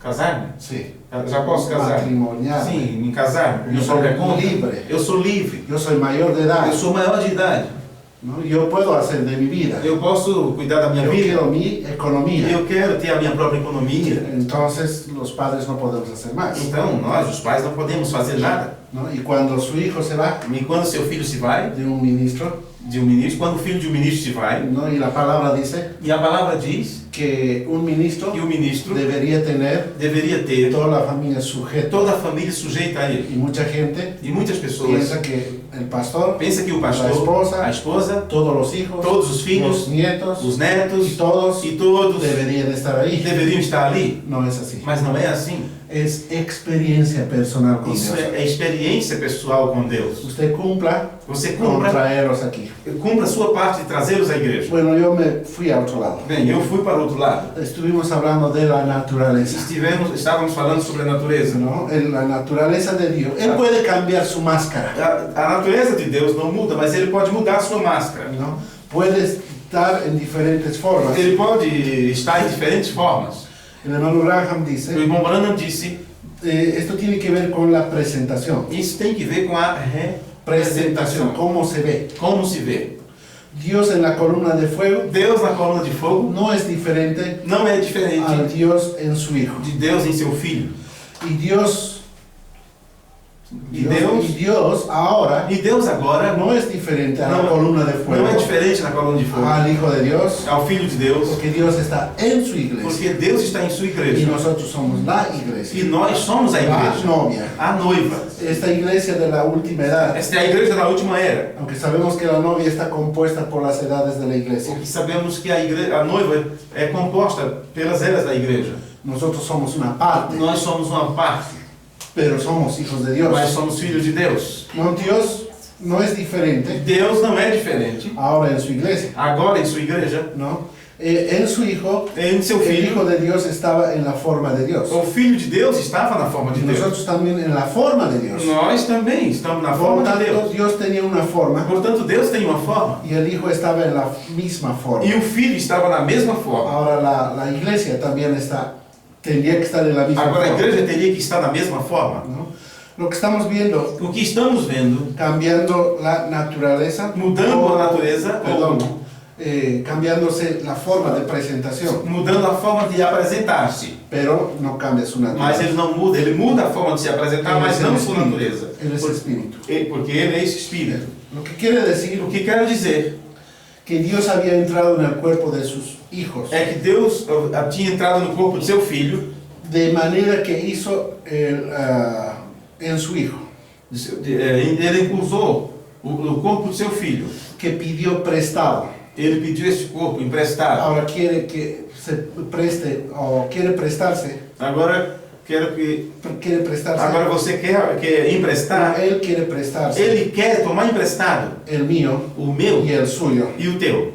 casar-me? Sí. Já posso casar? Matrimonial. Sim, me casar. Eu Eu sou sou livre. Eu sou livre. Yo soy mayor de edad. Eu sou maior de idade. ¿No? Yo puedo hacer de mi vida. Eu posso cuidar da minha Yo vida. quiero mi economía. Eu quero ter a minha própria economia. Entonces los padres no podemos hacer más. Então, nós, os pais, não podemos fazer nada. ¿No? Y cuando su hijo se va E quando seu filho se vai de un ministro, de um ministro, quando o filho de um ministro se vai, ¿no? Y la palabra dice e a palavra diz que un ministro que o ministro debería tener deveria ter toda la familia sujeta. toda a família sujeita a ele. Y mucha gente E muitas pessoas piensa que el pastor, pensam que o pastor, a a esposa, todos los hijos, todos os filhos, los nietos os netos y todos e todos deberían estar ahí. deveriam estar ali. No es así. Mas não é assim. Es experiencia personal con Isso Dios. é experiência pessoal com Deus. Usted cumpla Você con cumpra traerlos aquí. a sua parte de trazê-los à igreja. Bueno, yo me fui a otro lado. Bem, eu fui para o outro lado. Estuvimos hablando de la naturaleza, Estávamos falando sobre a natureza. ¿no? La naturaleza de Dios. Él puede cambiar su máscara, A natureza de Deus não muda, mas ele pode mudar a sua máscara. ¿no? Puede estar en diferentes formas. Ele pode estar em diferentes formas. El hermano Graham O dice, irmão Branham disse, esto tiene que ver con la presentación. isso tem que ver com a Presentación, representação. cómo se ve. Como se vê. Dios en la columna de fuego Deus na coluna de fogo no es diferente não é al diferente Dios en su Hijo. de Deus em seu Filho. Y Dios ahora E Deus agora no es diferente a la No, columna de fuego, não é diferente na coluna de fogo al Hijo de Dios, ao Filho de Deus, porque Dios está en su iglesia porque Deus está em sua y igreja. nosotros somos la iglesia, E nós somos a la igreja, novia. a noiva. Esta iglesia de la última edad, Esta é a igreja da última era. aunque sabemos que la novia está compuesta por las edades de la iglesia, Porque sabemos que a noiva é composta pelas eras da igreja. nosotros somos una parte, Nós somos uma parte, pero somos hijos de Dios. mas somos filhos de Deus. No, Dios no es diferente Deus não é diferente ahora en su iglesia, agora em sua igreja. ¿no? En su Hijo, Em seu el Filho, Hijo de Dios estaba en la forma de Dios. o Filho de Deus estava na forma de Y Deus. nosotros también en la forma de Dios. Nós também estamos na Por forma de tanto, Deus. Dios tenía una forma Portanto, Deus tem uma forma y el Hijo estaba en la misma forma. e o Filho estava na mesma forma. Ahora la iglesia también tendría que estar en la misma Agora a forma. igreja teria que estar na mesma forma. ¿No? Lo que estamos viendo, O que estamos vendo, cambiando la naturaleza, mudando a natureza, perdón, ou cambiándose la forma de presentación, mudando a forma de apresentar-se. pero no cambia su Mas naturaleza. ele não muda, ele muda a forma de se apresentar, Él mas es el não sua espíritu. natureza. Él es espíritu. Porque ele é esse espírito. Lo que quiere decir O que quero dizer que Dios había entrado en el cuerpo de sus hijos, é que Deus tinha entrado no corpo de seu filho, de manera que hizo en su hijo, ele usou o corpo de seu filho. que pidió prestado. Ele pediu esse corpo emprestado. Ahora quiere que se preste o quiere prestarse, Agora quero que. quiere prestarse. Agora você quer emprestar. Él quiere prestarse Ele quer tomar emprestado el mío o meu y el suyo. e o teu.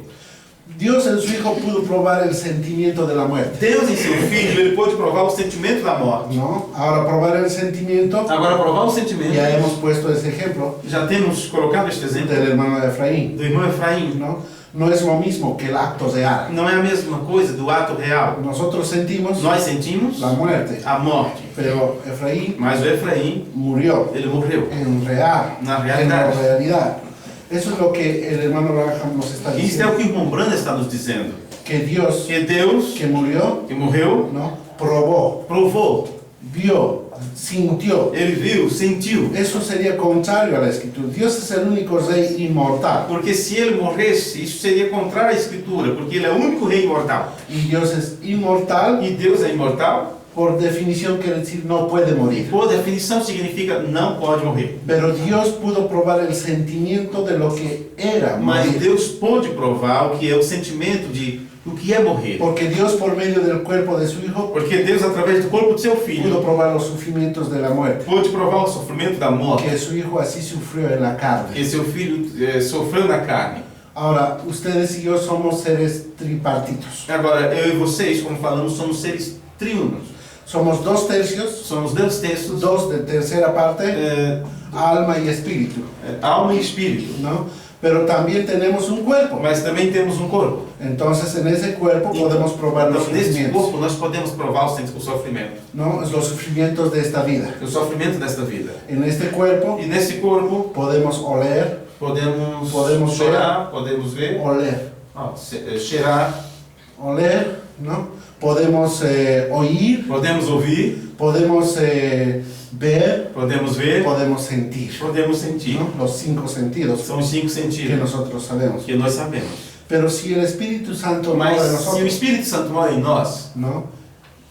Dios en su Hijo pudo probar el sentimiento de la muerte, Deus em seu filho, ele pôde provar o sentimento da morte. ¿no? Ahora probar el sentimiento, Agora provar o sentimento. ya hemos puesto ese ejemplo Já temos colocado este exemplo del hermano de Efraín, do irmão Efraim. ¿no? No es lo mismo que el acto real. Não é a mesma coisa do ato real. Nosotros sentimos Nós sentimos la muerte, a morte, pero Efraín mas o Efraim, murió ele morreu. en real, Na en la realidade. realidad. Eso es lo que el hermano Branham nos está Isto é diciendo. o que o irmão Branda está nos dizendo. Que Dios, Que Deus, que murió, que morreu, ¿no? Probó, provou. vio, sintió. Ele viu, sentiu. Eso sería contrario a la escritura. Dios es el único rey inmortal Porque se ele morresse, isso seria contrário à Escritura, porque ele é o único rei imortal. y Dios es inmortal, E Deus é imortal, por definición quiere decir no puede e morir. por definição significa não pode morrer. Pero Dios pudo probar el sentimiento de lo que era Mas morir. Deus pôde provar o que é o sentimento de o que é morrer. Porque Dios por medio del cuerpo de su Hijo Porque Deus, através do corpo de seu pudo filho, probar los sufrimientos de la muerte. pôde provar o sofrimento da morte, Que su Hijo así sufrió en la carne. que seu filho sofreu na carne. Ahora, ustedes y yo somos seres tripartitos. Agora, eu e vocês, como falamos, somos seres triunos. Somos 2/3, Somos 2 terços, 2 de tercera parte, é, alma y espíritu, alma e espírito. ¿no? Pero también tenemos un cuerpo. Mas também temos um corpo. Entonces, en ese cuerpo podemos probar los Então, neste sufrimientos, corpo, nós podemos provar o sofrimento. ¿no? Los sufrimientos de esta vida. O sofrimento desta vida. En este cuerpo E nesse corpo, podemos oler, podemos chorar, podemos ver, cheirar, oler, ¿no? Podemos oír, podemos ouvir, podemos ver, podemos ver, podemos sentir, podemos sentir. ¿no? Los 5 sentidos São os 5 que sentidos nosotros sabemos. que nós sabemos. Pero si el Espíritu Santo Mas mora en se o nosotros, Espírito Santo mora em nós, ¿no?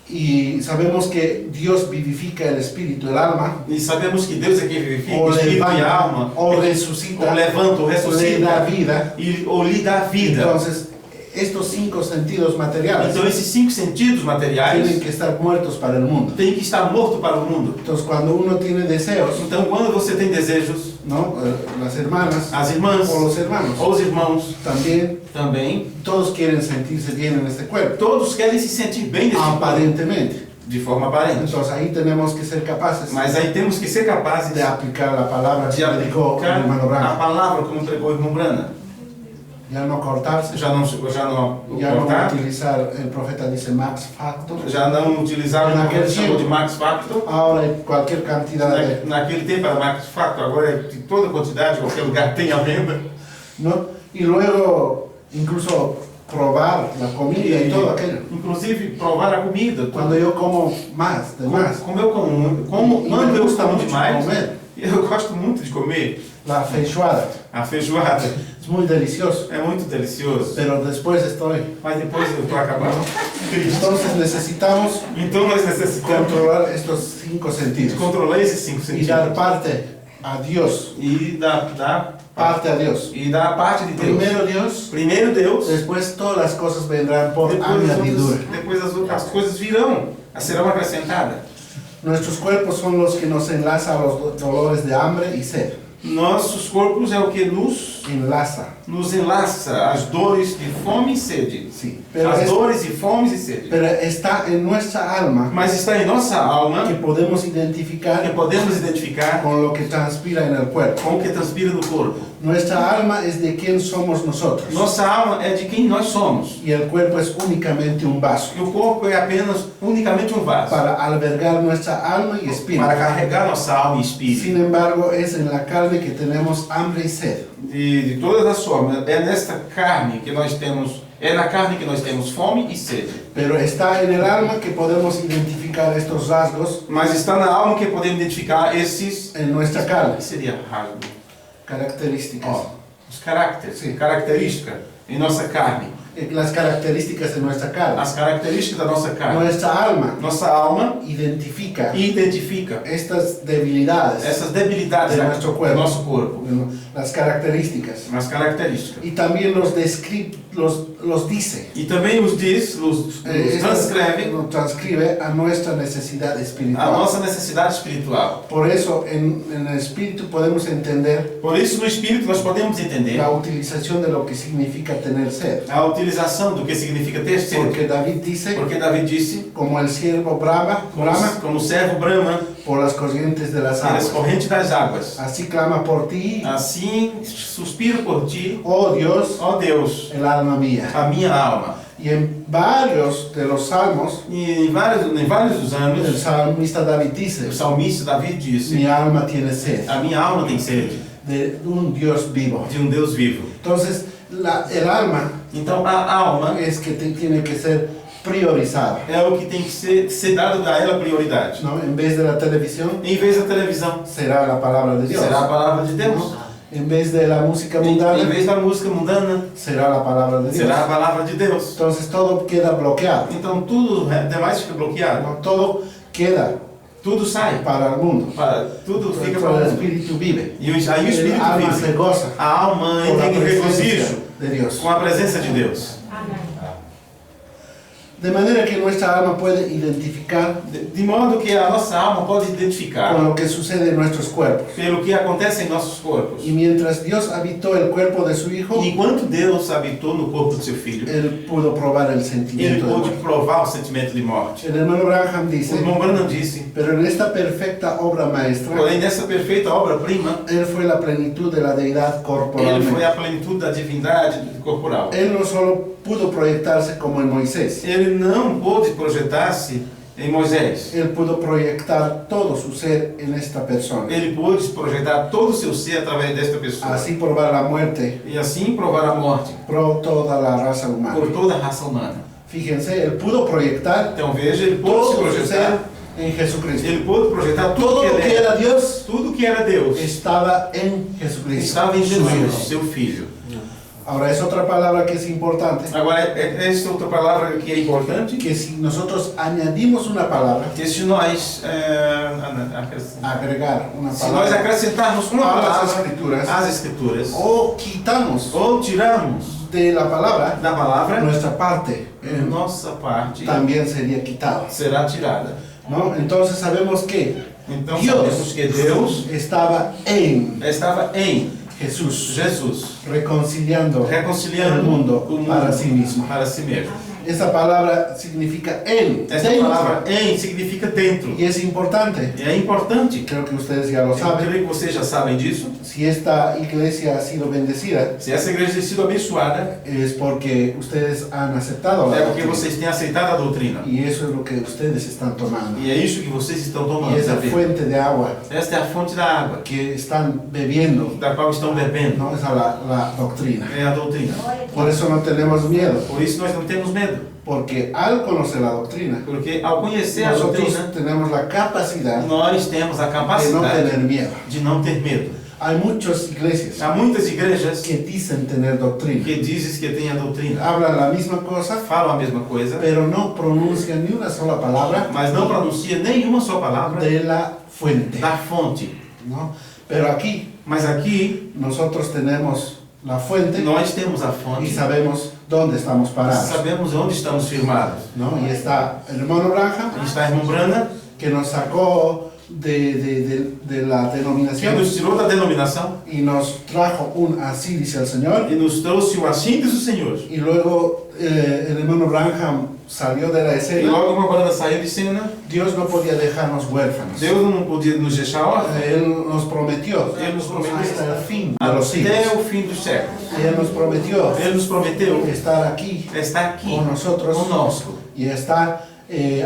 Y sabemos que Dios vivifica el espíritu, el alma, e sabemos que Deus é quem vivifica o o espírito e a levanta, alma, o resucita, ou levanta, ou le da ressuscita, vida. ou lhe dá vida. Entonces, estos 5 sentidos materiales Então esses 5 sentidos tienen materiais que estar muertos para el mundo. têm que estar morto para o mundo. Entonces, cuando uno tiene deseos, Então quando você tem desejos, ¿no? Las hermanas as irmãs o los hermanos ou os irmãos también, também, todos quieren sentirse bien en este cuerpo, todos querem se sentir bem desse corpo, aparentemente. de forma aparente. Entonces, ahí tenemos que ser capaces Mas aí temos que ser capazes de aplicar la palabra de que predicó el aplicar hermano a Branham. palavra como pregou o irmão Brana. Ya no cortarse, Já não ya no cortar, utilizar, el profeta dice max factor. já não utilizar o Naquele que chamou tempo. de Max Factor. Ahora hay cualquier cantidad de, Naquele tempo era Max Factor, agora é de toda quantidade, qualquer lugar tem a venda. ¿no? Y luego incluso probar la comida y todo aquello. Inclusive provar a comida. Cuando yo como más, de más, Como eu como, Y quando me eu gusta como mucho demais, comer. eu gosto muito de comer la feijoada, a feijoada. es muy delicioso, É muito delicioso. pero después estoy. Mas depois eu estou acabando. Entonces necesitamos Então nós necessitamos controlar estos 5 sentidos controlar esses 5 y dar sentidos. parte a Dios, E dar parte a Dios. e dar a parte de Deus. Primero Dios, Primeiro Deus, después todas las cosas vendrán por añadidura. depois as coisas virão, serão acrescentadas. Nuestros cuerpos son los que nos enlazan a los dolores de hambre y sed. Nossos corpos é o que nos nos enlaça às dores de fome e sede. Sí, As dores e fomes e sede. pero está en nuestra alma Mas está em nossa alma que podemos que identificar podemos identificar con lo que transpira en el cuerpo. com o que transpira no corpo. Nuestra alma es de quién somos nosotros Nossa alma é de quem nós somos. y el cuerpo es únicamente un vaso E o corpo é apenas, unicamente um vaso para albergar nuestra alma y espíritu. para carregar nossa alma e espírito. Sin embargo, es en la carne que tenemos hambre y sed. De todas as formas, é nesta carne que nós temos, é na carne que nós temos fome e sede. Pero está en el alma que podemos identificar estos rasgos Mas está na alma que podemos identificar esses, en nuestra carne, que seria rasgo, características. os caracteres, Sim. características em nossa carne. Las características de nuestra carne. As características da nossa carne. Nuestra alma Nossa alma identifica identifica estas debilidades, essas debilidades De do nosso corpo. nosso corpo. las características. As características. Y también los dice. E também os diz, os transcreve Nos transcribe a nuestra necesidad a espiritual. nossa necessidade espiritual. Por eso en el espíritu podemos entender Por isso, no Espírito, nós podemos entender la utilización de lo que significa tener sed. a utilização do que significa ter sede. Porque David dice, Porque David disse, como el siervo brama como o servo brama por las corrientes de las pelas aguas. correntes das águas. Así clama por ti, Assim suspiro por ti, oh Dios, ó Deus, el alma mía. a minha alma. Y en varios de los salmos, E em vários dos el anos, salmista David dice, o salmista David disse, mi alma tiene sed a minha alma tem sede de un Dios vivo. de um Deus vivo. Entonces, el alma Então a alma es que tiene que ser priorizada, é o que tem que ser dado a ela prioridade. ¿no? En vez de la televisión, Em vez da televisão, será la palabra de Dios. será a palavra de Deus. ¿no? En vez de la música Em mundana, vez da música mundana, será la palabra de Dios. será a palavra de Deus. Entonces todo queda bloqueado, Então tudo demais fica bloqueado. ¿no? Todo queda Tudo sai. para el mundo. Tudo fica Pero para el o mundo. espíritu vive. E aí o El Espírito alma se vive. goza A alma por la entra em presencia regozijo de Dios. com a presença de Deus. De manera que nuestra alma puede identificar De modo que a nossa alma pode con identificar lo que sucede en nuestros cuerpos. pelo que acontece em nossos corpos. Y mientras Dios habitó el cuerpo de su Hijo, E enquanto Deus habitou no corpo do seu filho, Él pudo probar el ele sentimiento de pôde muerte. provar o sentimento de morte. El hermano Branham O dice, irmão Branham disse, pero en esta perfecta obra maestra, porém nessa perfeita obra-prima, Él fue la plenitud de la deidad ele foi corporalmente. a plenitude da divindade corporal. Él no solo pudo proyectarse como en Moisés, Ele não pôde projetar-se em Moisés. Él pudo proyectar todo su ser en esta persona. Ele pôde projetar todo o seu ser através desta pessoa. Así probar la muerte E assim provar a morte por toda la raza humana. por toda a raça humana. Fíjense, Él pudo proyectar Então veja, ele pôde se todo su ser projetar. en Jesucristo. Ele pôde projetar tudo Todo que lo que ele era. era Dios Tudo que era Deus estaba en Jesucristo. estava em su Jesus, Hijo. seu filho. Ahora es otra palabra que es importante, Agora, essa outra palavra que é importante, que si nosotros añadimos una palabra, que se nós, agregar una se nós palabra acrescentarmos uma a las palavra escrituras, às Escrituras, o quitamos ou tiramos de la palabra, da palavra, nuestra parte nossa parte también sería quitada, será tirada. ¿no? Entonces sabemos que Então Deus sabemos que Deus estaba en estava em Jesús, Jesus, reconciliando reconciliando el mundo o mundo para sí mismo. para si mesmo. Esa palabra significa en, Essa dentro, palavra em significa dentro. y es importante. E é importante. Creo que ustedes ya lo Eu saben. creio que vocês já sabem disso. Si esta iglesia ha sido bendecida, Se essa igreja tem sido abençoada, es porque ustedes han aceptado la é porque doctrina. vocês têm aceitado a doutrina. Y eso es lo que ustedes están tomando. E é isso que vocês estão tomando. Y esa sabe? fuente de agua Esta é a fonte da água que están bebiendo, da qual estão bebendo. no es la doctrina. É a doutrina. Por eso no tenemos miedo, Por isso nós não temos medo. porque al conocer la doctrina, Porque ao conhecer a nosotros doutrina, tenemos la capacidad nós temos a de no capacidade tener miedo. de não ter medo. Hay muchas iglesias Há muitas igrejas que dicen tener doctrina, que dizem que têm a doutrina, hablan la misma cosa, falam a mesma coisa, pero no pronuncian ni una sola palabra mas não pronunciam nenhuma só palavra de la fuente, da fonte. ¿no? Pero aquí Mas aqui nosotros tenemos la fuente nós temos a y fonte, sabemos dónde estamos parados, sabemos onde estamos firmados. ¿no? Y está el hermano Branham, E está a irmã Brana, que nos sacó de la que denominación nos tirou da denominação y nos trajo un así dice el Señor. e nos trouxe o assim diz o Senhor. Y luego el hermano Branham salió de la E escena. logo uma banda saiu de cena, Dios no podía dejarnos huérfanos. Deus não podia nos deixar órfãos. Él nos prometió Él nos prometió hasta el fin de los siglos. Até o fim dos séculos. Y Él nos prometió Ele nos prometeu estar aquí estar aqui con nosotros conosco. y estar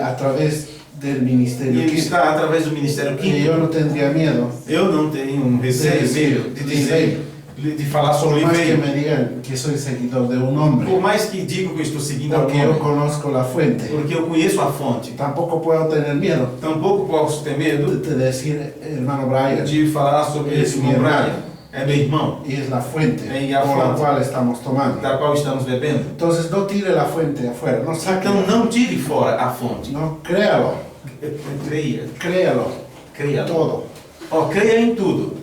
a través del E ministerio. Ele está através do Ministério Y yo Químico. no tendría miedo Eu não tenho um receio de dizer, de falar por sobre o más que e-mail. me digan que soy seguidor de un hombre, Por mais que digo que eu estou seguindo algum porque yo homem, conozco la fuente. porque eu conheço a fonte. Tampoco puedo tener miedo Tampouco posso ter medo de decir, hermano Brian, de falar sobre É esse meu irmão irmão. Brian. É meu irmão, y es la fuente Y a por la fuente. cual estamos tomando. da qual estamos bebendo. Entonces no tire la fuente afuera, no saque. Então não tire fora a fonte. No, créalo, Creia, créalo, creia. todo. Ó, creia em tudo.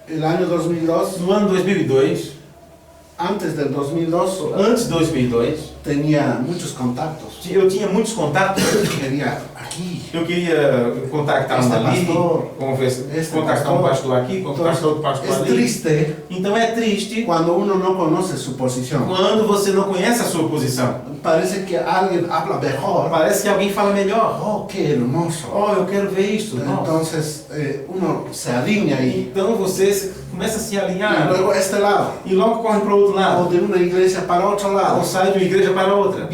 El año 2002, No ano 2002, antes del 2002, antes de 2002, tenía muchos contactos. eu tinha muitos contatos. Quería aquí. Eu queria contactar Este um ali, pastor, contactar um pastor aqui, contactar outro pastor Es ali. triste Então é triste cuando uno no conoce su posición. quando você não conhece a sua posição. Parece que alguien habla mejor. Parece que alguém fala melhor. Oh, qué hermoso. Oh, eu quero ver isso. Nossa. Entonces uno se alinea ahí. Então você começa a se Y alinhar luego este lado. e logo corre para o outro O lado. de una iglesia para otro Ou lado. sai de uma igreja para outra.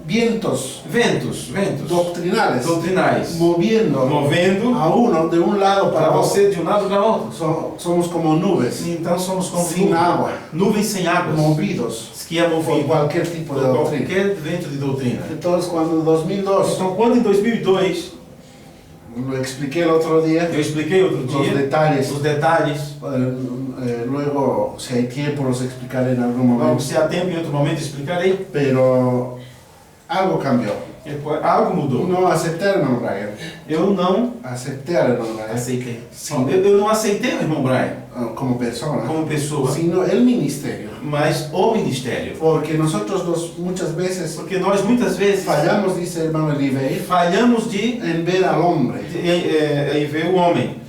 Vientos Ventos doctrinales doutrinais, moviendo movendo a uno de un lado para para otro. você de um lado para outro. Somos como nubes Então somos como sin agua, nuvens sem águas, movidos que é por movido cualquier tipo por de doctrina. qualquer vento de doutrina. Entonces, cuando en 2002, Então, quando em 2002, lo expliqué el otro día, eu expliquei outro los dia detalles, os detalles, luego, si hay tiempo, los explicaré en algún logo momento. se há tempo em outro momento explicarei, Pero algo cambió. algo mudou. No acepté al hermano Brian, Eu não acepté al hermano Brian aceitei. Sim. Eu não aceitei o irmão Brian como persona, como pessoa, sino el ministerio. mas o ministério. Porque nosotros muchas veces Porque nós muitas vezes fallamos, dice el hermano Oliveira, falhamos de en ver al hombre, em ver o homem.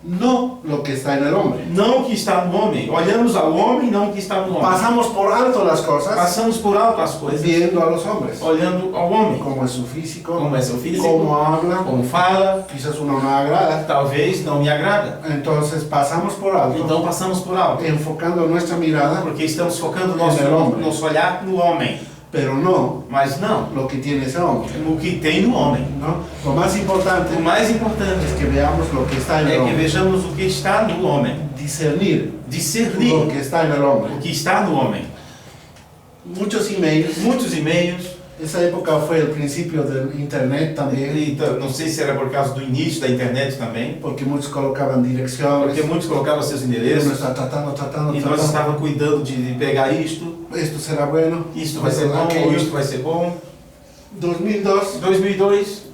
no lo que está en el hombre. Não o que está no homem. Olhamos ao homem, não o que está no homem. Pasamos por alto las cosas Passamos por alto as coisas, viendo a los hombres, olhando ao homem. cómo es su físico, Como é seu físico, cómo habla, como fala, quizás uno no agrada. talvez não me agrada. Entonces pasamos por alto, Então passamos por alto. enfocando nuestra mirada, Porque estamos focando No homem. nosso olhar no homem. pero no Mas não lo que tiene ese hombre, no que tem no homem. ¿no? Lo más importante O mais importante es que veamos lo que está en é el que hombre, vejamos o que está no homem. discernir Discernir lo que está en el hombre. o que está no homem. Muchos emails, Muitos e-mails, esa época fue el principio del internet también, não sei se era por causa do início da internet também, porque muchos colocaban direcciones, porque muitos colocavam seus y uno endereços está tratando, e nós estávamos cuidando de pegar isto, esto será bueno, isto vai ser bom, ou aquello. isto vai ser bom. 2002, 2002,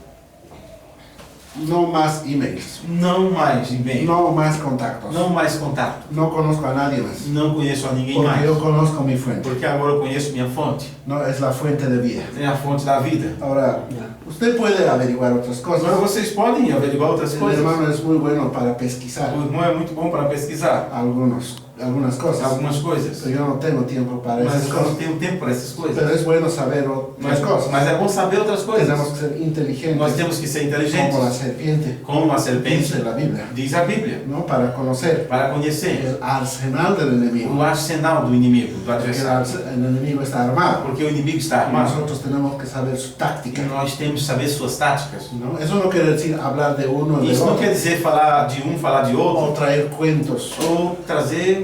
no más emails, não mais e-mail, no más contactos, não mais contato, no conozco a nadie más, não conheço a ninguém porque mais, yo conozco mi fuente, porque agora eu conheço minha fonte, no es la fuente de vida. é a fonte da vida. Ahora, usted puede averiguar otras cosas. Agora vocês podem averiguar outras El coisas. hermano es muy bueno para pesquisar O irmão é muito bom para pesquisar algunas cosas, algumas coisas, pero yo no tengo tiempo para mas esas eu não cosas. tenho tempo para essas coisas. Pero es bueno saber otras cosas. Mas é bom saber outras coisas. Tenemos que ser inteligentes Nós temos que ser inteligentes, como la serpiente, como a serpente, dice la Biblia, diz a Bíblia, ¿no? Para conocer para conhecer el arsenal del enemigo. o arsenal do inimigo, do Porque adversário. el enemigo está armado. Porque o inimigo está armado. Nosotros tenemos que saber su E táctica, nós temos que saber suas táticas. ¿no? Eso no quiere decir hablar de uno y de Isso não otro, quer dizer falar de um, falar de o outro, traer cuentos, ou trazer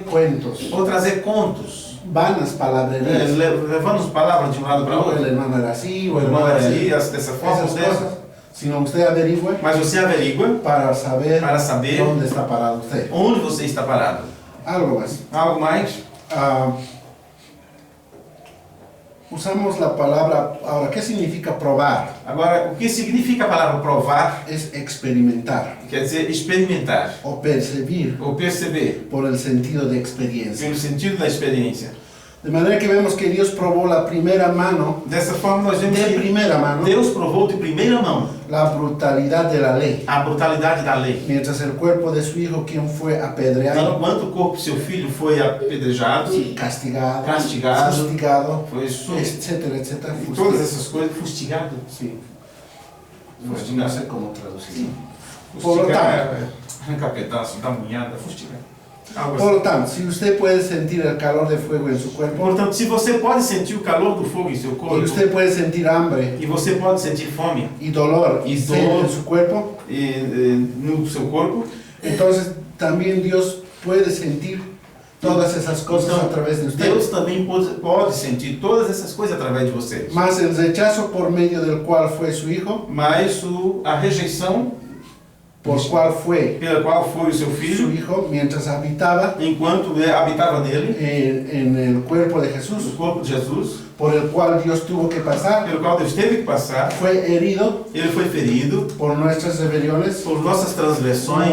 contos. vanas palabrerías. Levando palabras de um lado para No, el outro. hermano era así, O o el irmão hermano era era así. ali, dessa forma, Esas dessa. cosas, sino usted averigüe Mas você averigua para saber para saber dónde está parado usted. onde você está parado. Algo más. Algo mais? Usamos la palabra, ahora, ¿qué significa probar? Agora, o que significa a palavra provar? Es experimentar Quer dizer experimentar o percibir ou perceber, por el sentido de experiencia. pelo sentido da experiência. De manera que vemos que Dios probó la primera mano, Dessa forma, nós vemos de que primera mano, Deus provou de primeira mão la brutalidad de la ley. a brutalidade da lei. Mientras el cuerpo de su hijo, quien fue apedreado, Enquanto o corpo de seu filho foi apedrejado, castigado, Castigado, fustigado, foi etcétera, etcétera. e todas essas coisas, fustigado. Sí. No, Fustigado. no sé cómo traducirlo. Fustigar, arrancar pedaço, dar munhada, fustigar. Algo Por assim. lo tanto, si usted puede sentir el calor de fuego en su cuerpo, Portanto, se você pode sentir o calor do fogo em seu y corpo, usted puede sentir hambre e você pode sentir fome y dolor y Y sed dolor. en su cuerpo, no seu corpo, entonces también Dios puede sentir todas esas cosas a través de usted. Deus também pode sentir todas essas coisas através de vocês. Más el rechazo por medio del cual fue su hijo, Mas a rejeição por cual fue pela qual foi o seu su filho, hijo mientras habitaba enquanto habitava nele, en el cuerpo de no Jesús, corpo de Jesus, por el cual Dios tuvo que pasar, pelo qual Deus teve que passar, fue herido ele foi ferido por nuestras rebeliones, por nossas transgressões,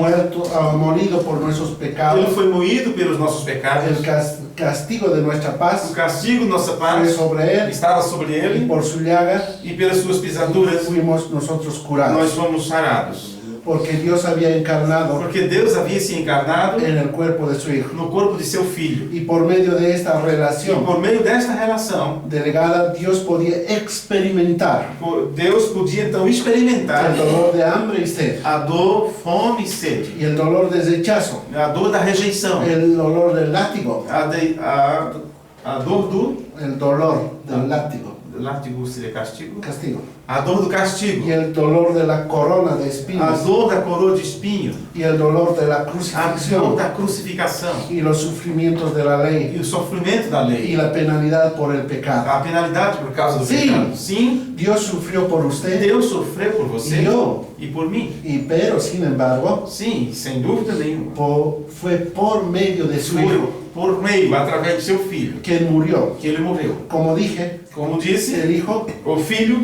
morido por nuestros ele pecados, foi moído pelos nossos pecados, el castigo de nuestra o paz castigo de nossa fue paz sobre él, estava sobre y ele, por su llaga e pelas suas pisaduras fuimos nosotros nós curados, fomos sarados. porque Dios había encarnado Porque Deus havia se encarnado en el cuerpo de su hijo, no corpo de seu filho. y por medio de esta E relación por meio desta relação, delegada, Dios podía experimentar Deus podia então experimentar el dolor de hambre y sed, a dor, fome e sede, y el dolor de rechazo, a dor da rejeição, el dolor del látigo, a dor do el dolor del látigo, látigo seria castigo, castigo, a dor do castigo, y el dolor de la corona de a espinas, dor da coroa de espinho, y el dolor de la a dor crucifixión, da crucificação y los sufrimientos de la ley, e o sofrimento da y lei, la penalidad por el pecado. a penalidade por causa do Sim. pecado. Sim, Dios sufrió por usted, Deus sofreu por você E eu. e por mim. pero sin embargo, Sim, sem dúvida nenhuma. fue por medio de su Foi hijo por meio, através de seu filho, quien murió. que ele morreu. Como dije, Como disse, el hijo o filho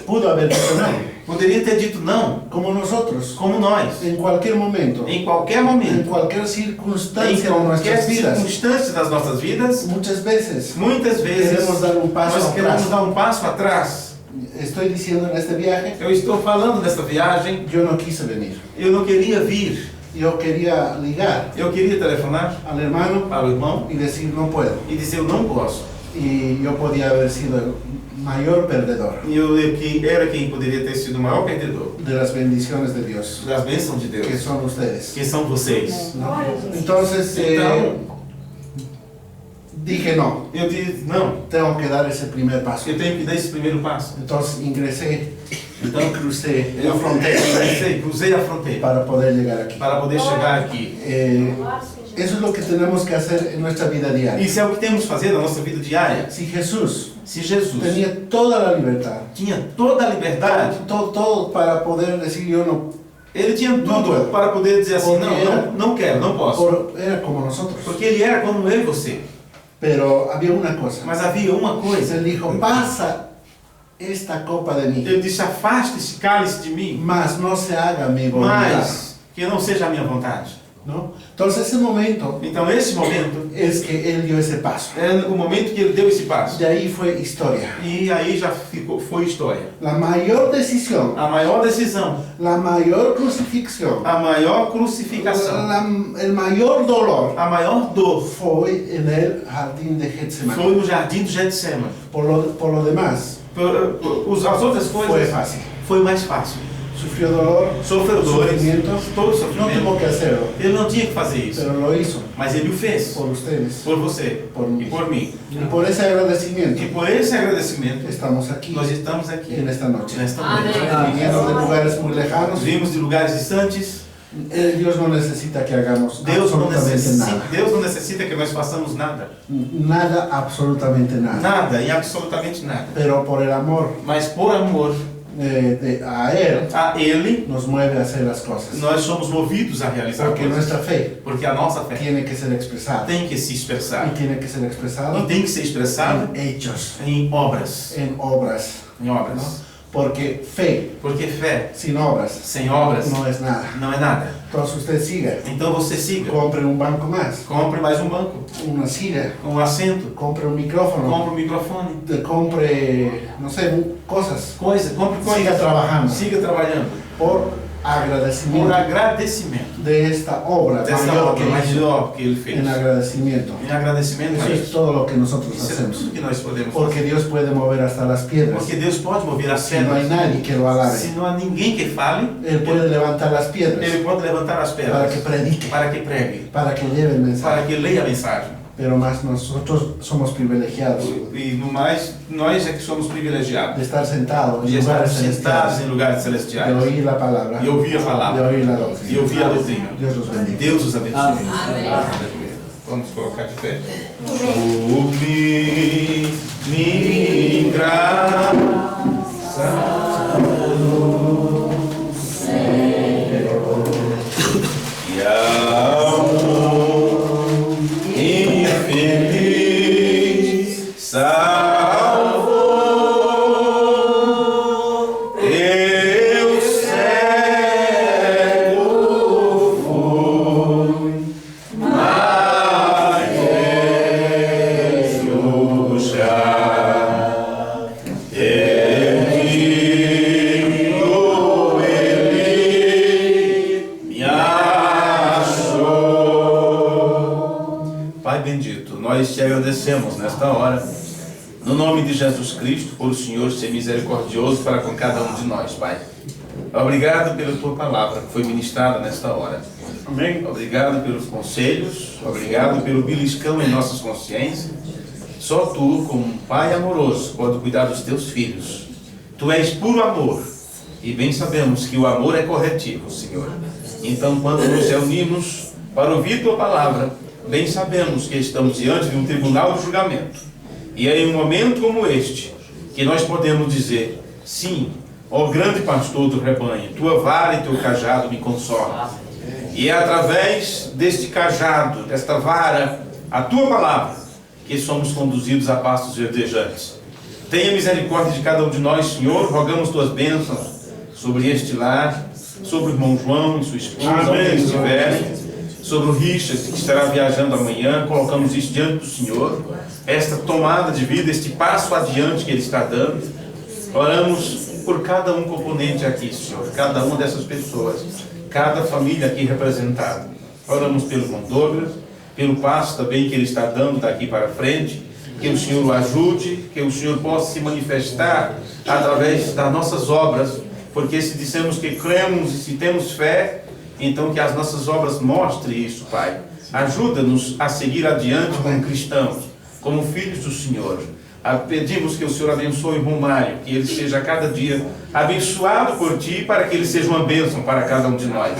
pudo haber dicho no, poderia ter dito não, como nosotros, como nós, en cualquier momento, em qualquer en momento, cualquier em circunstancia de qualquer nuestras vidas. circunstância das nossas vidas. Muchas veces Muitas vezes queremos dar un paso nós queremos atrás. dar um passo atrás. Estoy diciendo en este viaje, Eu estou falando dessa viagem, yo no quise venir. eu não queria vir, Yo quería ligar eu queria telefonar al hermano para o irmão y decir no puedo. e dizer eu não posso. Y yo podía haber sido el mayor perdedor E eu que era quem poderia ter sido o maior perdedor de las bendiciones de Dios, das bênçãos de que Deus, son ustedes. que são vocês. ¿No? Entonces Então, dije no, eu disse, não, tengo que dar ese primer paso. eu tenho que dar esse primeiro passo. Entonces ingresé, Então, crucé la eu frontera cruzei a fronteira para poder llegar aquí. para poder chegar aqui. Eso es lo que tenemos que hacer en nuestra vida diaria. Isso é o que temos que fazer na nossa vida diária. Si Jesús Se Jesus tenía toda la libertad, tinha toda a liberdade, todo para poder decir yo no, ele tinha Não tudo puedo. para poder dizer assim, Porque não quero, não posso. era como nosotros. Porque ele era como eu e você. Pero había una cosa. Mas havia uma coisa. Él dijo, pasa esta copa de mí, Ele disse, afaste esse cálice de mim, mas no se haga mi voluntad. mas que não seja a minha vontade. ¿No? Entonces ese momento Então esse momento es que él dio ese paso. é o momento que ele deu esse passo. De ahí fue historia. E aí já foi história. La mayor decisión, A maior decisão, la mayor crucifixión, a maior crucificação, el mayor dolor a maior dor fue en el jardín de Getsemaní. foi no jardim do Getsemane. Por lo demás, As outras fue coisas fácil. foi mais fácil. Sufrió dolor, Sofreu dores, sufrimiento, todo no tuvo sofrimento. que hacerlo, Ele não tinha que fazer isso, pero lo hizo mas ele o fez por ustedes. por você Por mim. e por mim. Y por ese agradecimiento E por esse agradecimento, estamos aquí nós estamos aqui en esta noche. nesta Amém. noite. Viniendo de lugares muy Nós lejanos, vimos de lugares distantes. Dios no necesita que hagamos absolutamente nada. Deus não necessita que nós façamos nada. Nada, absolutamente nada. Nada e absolutamente nada. Pero por el amor Mas por amor a Él, a Ele, nos mueve a hacer las cosas. nós somos movidos a realizar Porque coisas. nuestra fe Porque a nossa fé tiene que ser expresada. tem que se expressar. Y tiene que ser expresada E tem que ser expressada en hechos, em obras. en obras. Em obras. Porque fe Porque fé sin obras sem obras no es nada. não é nada. Entonces usted siga, Então você siga. compre un banco más, Compre mais um banco, una silla, um assento, compre un micrófono, compre um microfone, compre, no sé, cosas. compre Siga coisas. trabajando Siga trabalhando. por Por agradecimiento agradecimento de esta obra dessa mayor que obra hizo, maior que ele fez. en agradecimiento. Em agradecimento a Eso es isso. todo lo que nosotros Isso é hacemos. tudo que nós podemos Porque fazer. Dios puede mover hasta las piedras. Porque Deus pode mover as Si no hay pedras. nadie que lo alabe, Se não há ninguém que fale, Él puede levantar las piedras ele pode levantar as para que pedras predique, para que pregue, para que lleve el mensaje. para que leia a mensagem. Pero más nosotros somos privilegiados E no mais, nós é que somos privilegiados de estar sentados de en estar lugares sentados celestiales, em lugares de celestiais oír la palabra, e ouvir a de palavra oír la e doctrina. ouvir a doutrina. Dios los bendiga. Deus os abençoe. Amém. Vamos colocar de pé. Me graça, e amor infeliz salvou. Eu cego fui, mas Jesus já perdido, Ele me achou. Pai bendito, nós te agradecemos nesta hora, no nome de Jesus Cristo, por o Senhor ser misericordioso para com cada um de nós, Pai. Obrigado pela tua palavra que foi ministrada nesta hora. Amém. Obrigado pelos conselhos, obrigado pelo beliscão em nossas consciências. Só tu, como um pai amoroso, pode cuidar dos teus filhos. Tu és puro amor e bem sabemos que o amor é corretivo, Senhor. Então, quando nos reunimos para ouvir tua palavra, bem sabemos que estamos diante de um tribunal de julgamento. E é em um momento como este que nós podemos dizer: sim, ó grande pastor do rebanho, tua vara e teu cajado me consolam. E é através deste cajado, desta vara, a tua palavra, que somos conduzidos a pastos verdejantes. Tenha misericórdia de cada um de nós, Senhor. Rogamos tuas bênçãos sobre este lar, sobre o irmão João e sua esposa, onde eles estiverem, sobre o Richard, que estará viajando amanhã. Colocamos isso diante do Senhor, esta tomada de vida, este passo adiante que ele está dando. Oramos por cada um componente aqui, Senhor, cada uma dessas pessoas, cada família aqui representada. Oramos pelo irmão Douglas, pelo passo também que ele está dando daqui para frente, que o Senhor o ajude, que o Senhor possa se manifestar através das nossas obras, porque se dissemos que cremos e se temos fé, então que as nossas obras mostrem isso, Pai. Ajuda-nos a seguir adiante como cristãos, como filhos do Senhor. Pedimos que o Senhor abençoe o irmão Mário, que ele seja a cada dia abençoado por Ti, para que ele seja uma bênção para cada um de nós.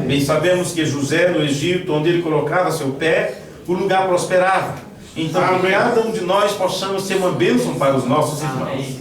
Bem sabemos que José, no Egito, onde ele colocava seu pé, o lugar prosperava. Então, que cada um de nós possamos ser uma bênção para os nossos irmãos.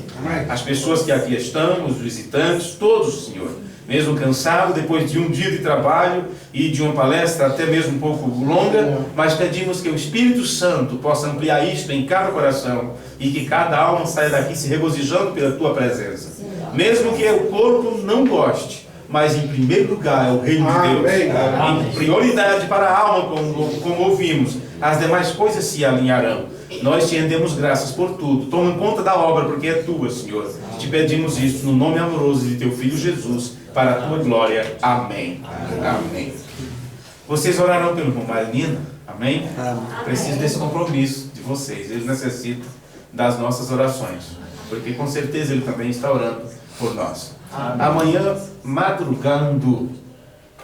As pessoas que aqui estão, os visitantes, todos, Senhor. Mesmo cansado, depois de um dia de trabalho e de uma palestra até mesmo um pouco longa, mas pedimos que o Espírito Santo possa ampliar isto em cada coração e que cada alma saia daqui se regozijando pela Tua presença. Mesmo que o corpo não goste, mas em primeiro lugar é o reino de Deus. Em prioridade para a alma, como ouvimos, as demais coisas se alinharão. Nós te rendemos graças por tudo. Toma conta da obra, porque é tua, Senhor. Te pedimos isso no nome amoroso de teu Filho Jesus, para a tua glória. Amém. Amém. Vocês orarão pelo irmão Marinina? Amém? Preciso desse compromisso de vocês. Eles necessitam das nossas orações, porque com certeza ele também está orando por nós. Amanhã,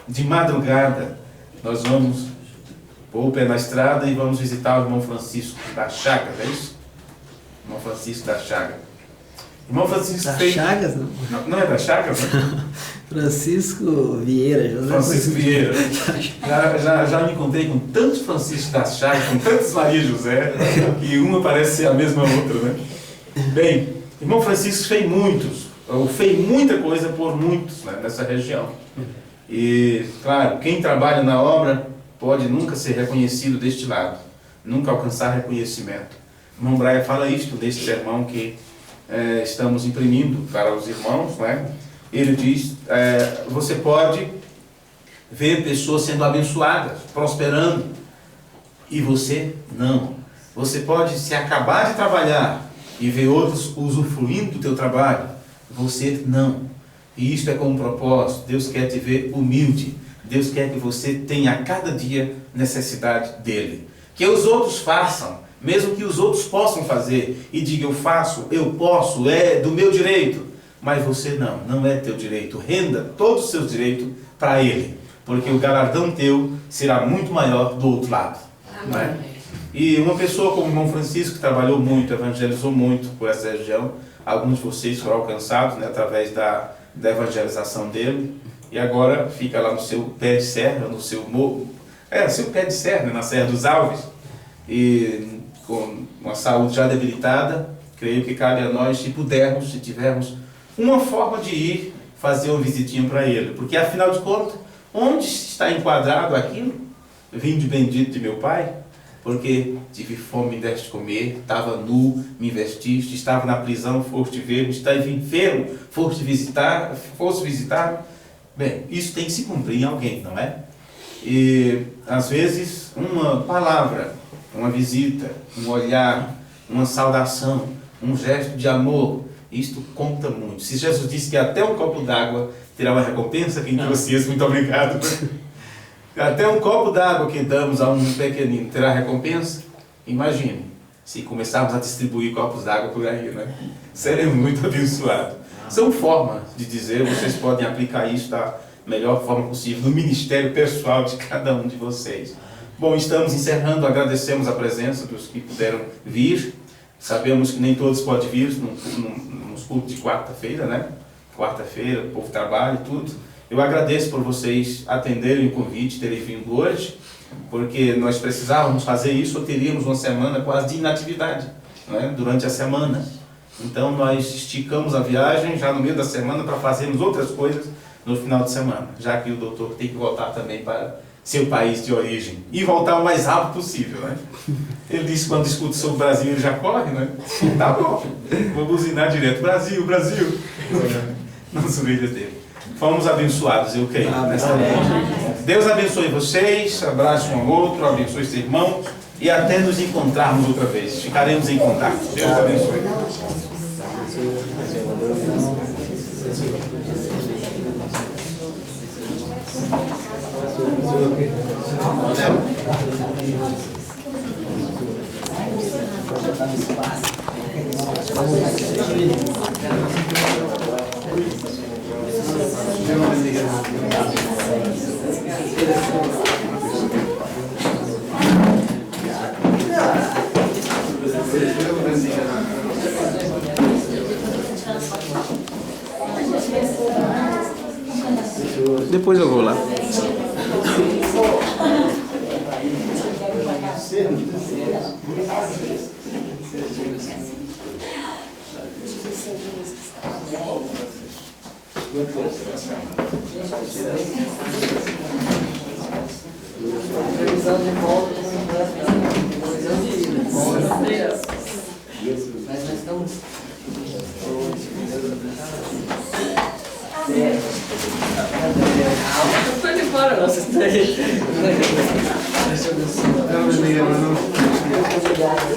de madrugada, nós vamos pôr o pé na estrada e vamos visitar o irmão Francisco da Chaga, é isso? Irmão Francisco da Chaga. Irmão Francisco Da fez... Chagas, não? Não é da Chagas? Francisco Vieira, José Francisco Vieira. Já me encontrei com tantos Francisco da Chagas, com tantos Maria José, que uma parece ser a mesma outra, né? Bem, irmão Francisco fez muita coisa por muitos, né, nessa região. E, claro, quem trabalha na obra pode nunca ser reconhecido deste lado, nunca alcançar reconhecimento. O irmão Braia fala isto nesse sermão, que estamos imprimindo para os irmãos, né? Ele diz, você pode ver pessoas sendo abençoadas, prosperando, e você não. Você pode se acabar de trabalhar e ver outros usufruindo do teu trabalho, você não. E isto é com um propósito. Deus quer te ver humilde. Deus quer que você tenha a cada dia necessidade dele. Que os outros façam, mesmo que os outros possam fazer, e diga, eu faço, eu posso, é do meu direito. Mas você não, não é teu direito. Renda todos os seus direitos para ele, porque o galardão teu será muito maior do outro lado. Não é? E uma pessoa como o irmão Francisco, que trabalhou muito, evangelizou muito por essa região, alguns de vocês foram alcançados, né, através da evangelização dele, e agora fica lá no seu pé de serra, no seu morro, seu pé de serra, né, na Serra dos Alves, e com uma saúde já debilitada. Creio que cabe a nós, se pudermos, se tivermos uma forma de ir fazer uma visitinha para ele, porque afinal de contas, onde está enquadrado aquilo? Vinde bendito de meu Pai, porque tive fome, me deste comer, estava nu, me vestiste, estava na prisão, foste ver-me, estava enfermo, foste visitar. Bem, isso tem que se cumprir em alguém, não é? E às vezes uma palavra, uma visita, um olhar, uma saudação, um gesto de amor, isto conta muito. Se Jesus disse que até um copo d'água terá uma recompensa, quem trouxe isso, muito obrigado. Até um copo d'água que damos a um pequenino terá recompensa. Imagine, se começarmos a distribuir copos d'água por aí, né? Seremos muito abençoados. São formas de dizer, vocês podem aplicar isso da melhor forma possível no ministério pessoal de cada um de vocês. Bom, estamos encerrando, agradecemos a presença dos que puderam vir. Sabemos que nem todos podem vir nos cultos de quarta-feira, né? Quarta-feira, o povo trabalha e tudo. Eu agradeço por vocês atenderem o convite, terem vindo hoje, porque nós precisávamos fazer isso ou teríamos uma semana quase de inatividade, né, durante a semana. Então nós esticamos a viagem já no meio da semana para fazermos outras coisas no final de semana, já que o doutor tem que voltar também para seu país de origem e voltar o mais rápido possível, né? Ele disse que quando discute sobre o Brasil ele já corre, né? Tá bom, vou buzinar direto, Brasil, Brasil. Nosso vídeo dele. Fomos abençoados, eu creio, nessa noite. Deus abençoe vocês, abrace um ao outro, abençoe esse irmão e até nos encontrarmos outra vez. Ficaremos em contato. Deus abençoe. Depois eu vou lá. Previsão de volta, previsão de ida. Mas nós estamos. Não estou indo embora, não. Vocês estão aí. Muito obrigado.